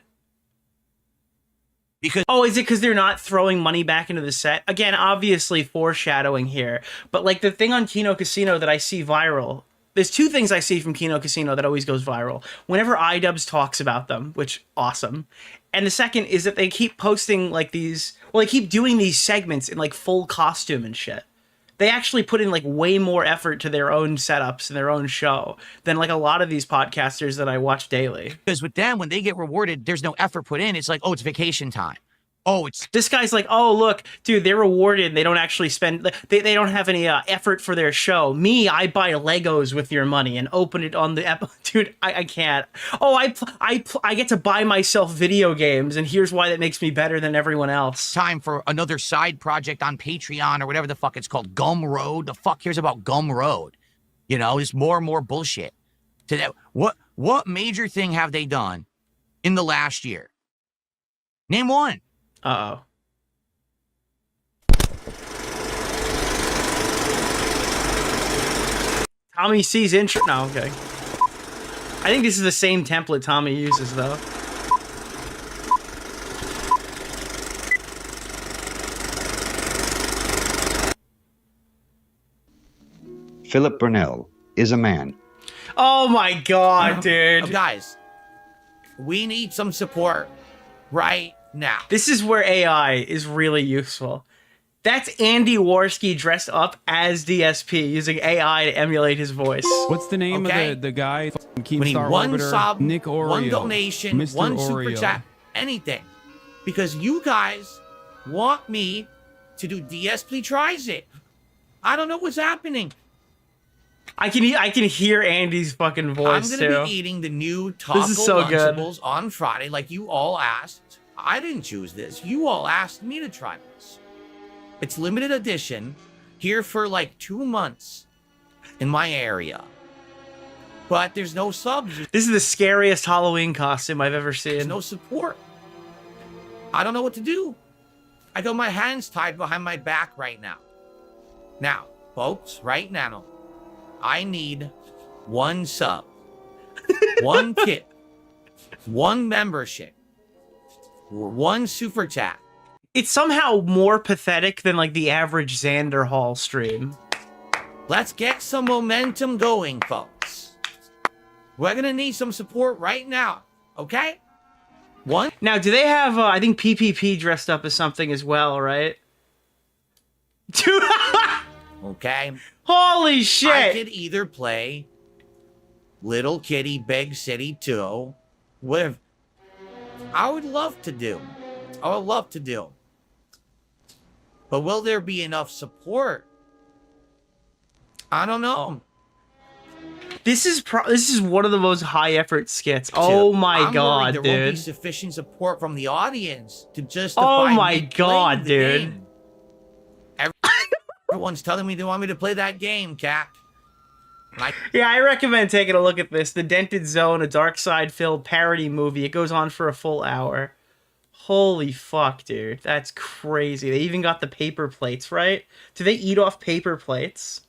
Because is it because they're not throwing money back into the set? Again, obviously foreshadowing here. But like the thing on Kino Casino that I see viral, there's two things I see from Kino Casino that always goes viral. Whenever iDubbbz talks about them, which awesome. And the second is that they keep posting like these, well, they keep doing these segments in like full costume and shit. They actually put in like way more effort to their own setups and their own show than like a lot of these podcasters that I watch daily. Because with them, when they get rewarded, there's no effort put in. It's like, oh, it's vacation time. Oh, it's this guy's like, oh, look, dude, they're rewarded. They don't actually spend, they don't have any effort for their show. Me, I buy Legos with your money and open it on the dude, I can't. Oh, I get to buy myself video games, and here's why that makes me better than everyone else. Time for another side project on Patreon or whatever the fuck it's called. Gumroad. The fuck cares about Gumroad? You know, it's more and more bullshit. To that, what major thing have they done in the last year? Name one. Uh-oh. Tommy C's intro. No, okay. I think this is the same template Tommy uses, though. Philip Burnell is a man. Oh my God, dude. Guys, we need some support right now. This is where AI is really useful. That's Andy Warski dressed up as DSP using AI to emulate his voice. What's the name of the guy? We need one Orbiter, sub, Nick Oreo, one donation, Mr. one Oreo. super chat, anything. Because you guys want me to do DSP tries it. I don't know what's happening. I can hear Andy's fucking voice, I'm gonna be eating the new taco Lunchables on Friday, like you all asked. I didn't choose this. You all asked me to try this. It's limited edition, here for like 2 months in my area. But there's no subs. This is the scariest Halloween costume I've ever seen. There's no support. I don't know what to do. I got my hands tied behind my back right now. Now, folks, right now, I need one sub, one tip, one membership, one super chat. It's somehow more pathetic than like the average Xanderhal stream. Let's get some momentum going, folks. We're gonna need some support right now, okay? One. Now, do they have, I think PPP dressed up as something as well, right? Okay. Holy shit! I could either play Little Kitty Big City 2 with... I would love to do. But will there be enough support? I don't know. This is one of the most high effort skits. Oh my God, dude. dude. There won't be sufficient support from the audience to justify oh my God, dude. Game. Everyone's telling me they want me to play that game, Cap. Yeah, I recommend taking a look at this. The Dented Zone, a dark side-filled parody movie. It goes on for a full hour. Holy fuck, dude. That's crazy. They even got the paper plates, right? Do they eat off paper plates?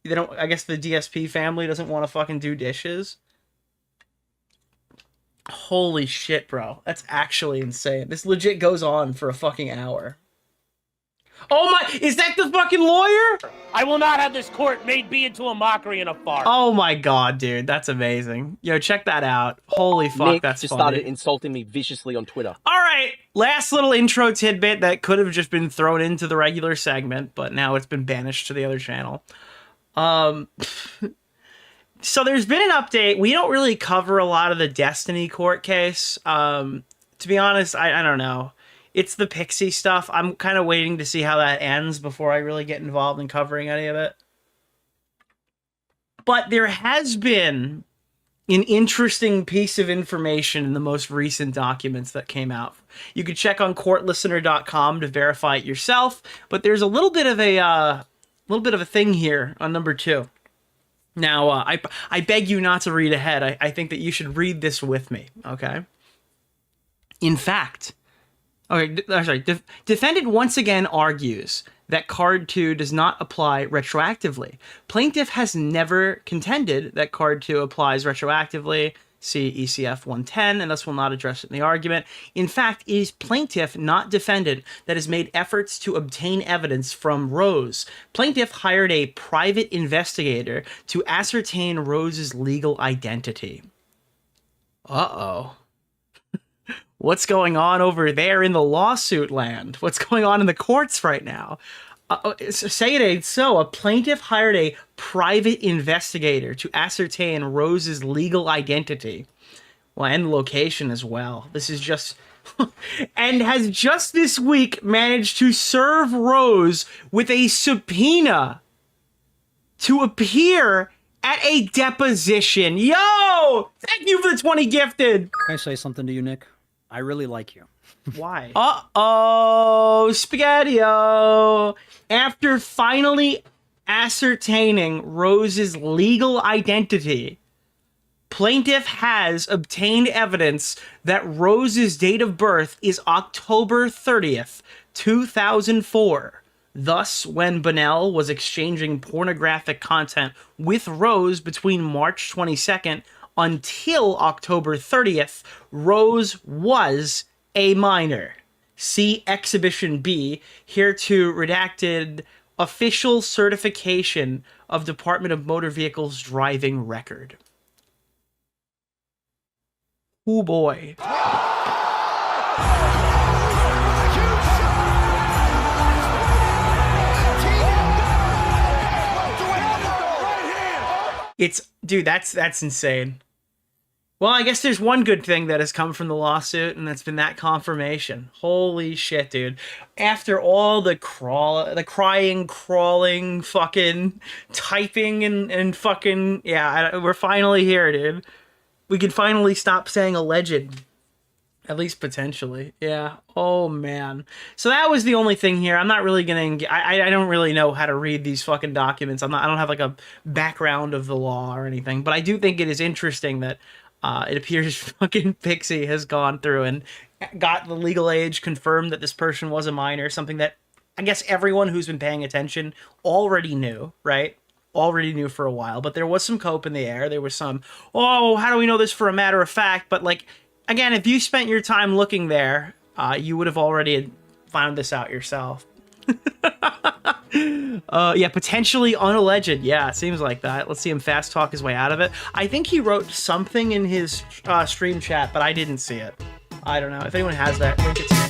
They don't. I guess the DSP family doesn't want to fucking do dishes. Holy shit, bro. That's actually insane. This legit goes on for a fucking hour. Oh my, is that the fucking lawyer? I will not have this court made be into a mockery and a farce. Oh my god, dude, that's amazing. Yo, check that out. Holy fuck, Nick that's just funny. started insulting me viciously on Twitter. All right, last little intro tidbit that could have just been thrown into the regular segment, but now it's been banished to the other channel. So there's been an update. We don't really cover a lot of the Destiny court case. To be honest, I don't know. It's the Pixie stuff. I'm kind of waiting to see how that ends before I really get involved in covering any of it. But there has been an interesting piece of information in the most recent documents that came out. You could check on courtlistener.com to verify it yourself, but there's a little bit of a thing here on number 2. Now, I beg you not to read ahead. I think that you should read this with me, okay? In fact, defendant once again argues that Card 2 does not apply retroactively. Plaintiff has never contended that Card 2 applies retroactively. See ECF 110, and thus will not address it in the argument. In fact, it is plaintiff, not defendant, that has made efforts to obtain evidence from Rose. Plaintiff hired a private investigator to ascertain Rose's legal identity. Uh-oh. What's going on over there in the lawsuit land? What's going on in the courts right now? Say it ain't so. A plaintiff hired a private investigator to ascertain Rose's legal identity. Well, and location as well. This is just... and has just this week managed to serve Rose with a subpoena to appear at a deposition. Yo! Thank you for the 20 gifted! Can I say something to you, Nick? I really like you. Why? Uh-oh, Spaghetti-O. After finally ascertaining Rose's legal identity, plaintiff has obtained evidence that Rose's date of birth is October 30th, 2004. Thus, when Bunnell was exchanging pornographic content with Rose between March 22nd until October 30th, Rose was a minor. See Exhibition B, here to redacted official certification of Department of Motor Vehicles driving record. Oh boy. Dude, that's insane. Well, I guess there's one good thing that has come from the lawsuit, and that's been that confirmation. Holy shit, dude. After all the crying, crawling, fucking typing and fucking... Yeah, we're finally here, dude. We can finally stop saying alleged. At least potentially. Yeah. Oh, man. So that was the only thing here. I'm not really gonna... I don't really know how to read these fucking documents. I don't have like a background of the law or anything, but I do think it is interesting that it appears fucking Pixie has gone through and got the legal age, confirmed that this person was a minor, something that I guess everyone who's been paying attention already knew, right? Already knew for a while, but there was some cope in the air. There was some, oh, how do we know this for a matter of fact? But like, again, if you spent your time looking there, you would have already found this out yourself. Yeah, potentially unalleged. Yeah, it seems like that. Let's see him fast talk his way out of it. I think he wrote something in his stream chat, but I didn't see it. I don't know. If anyone has that, link it to me.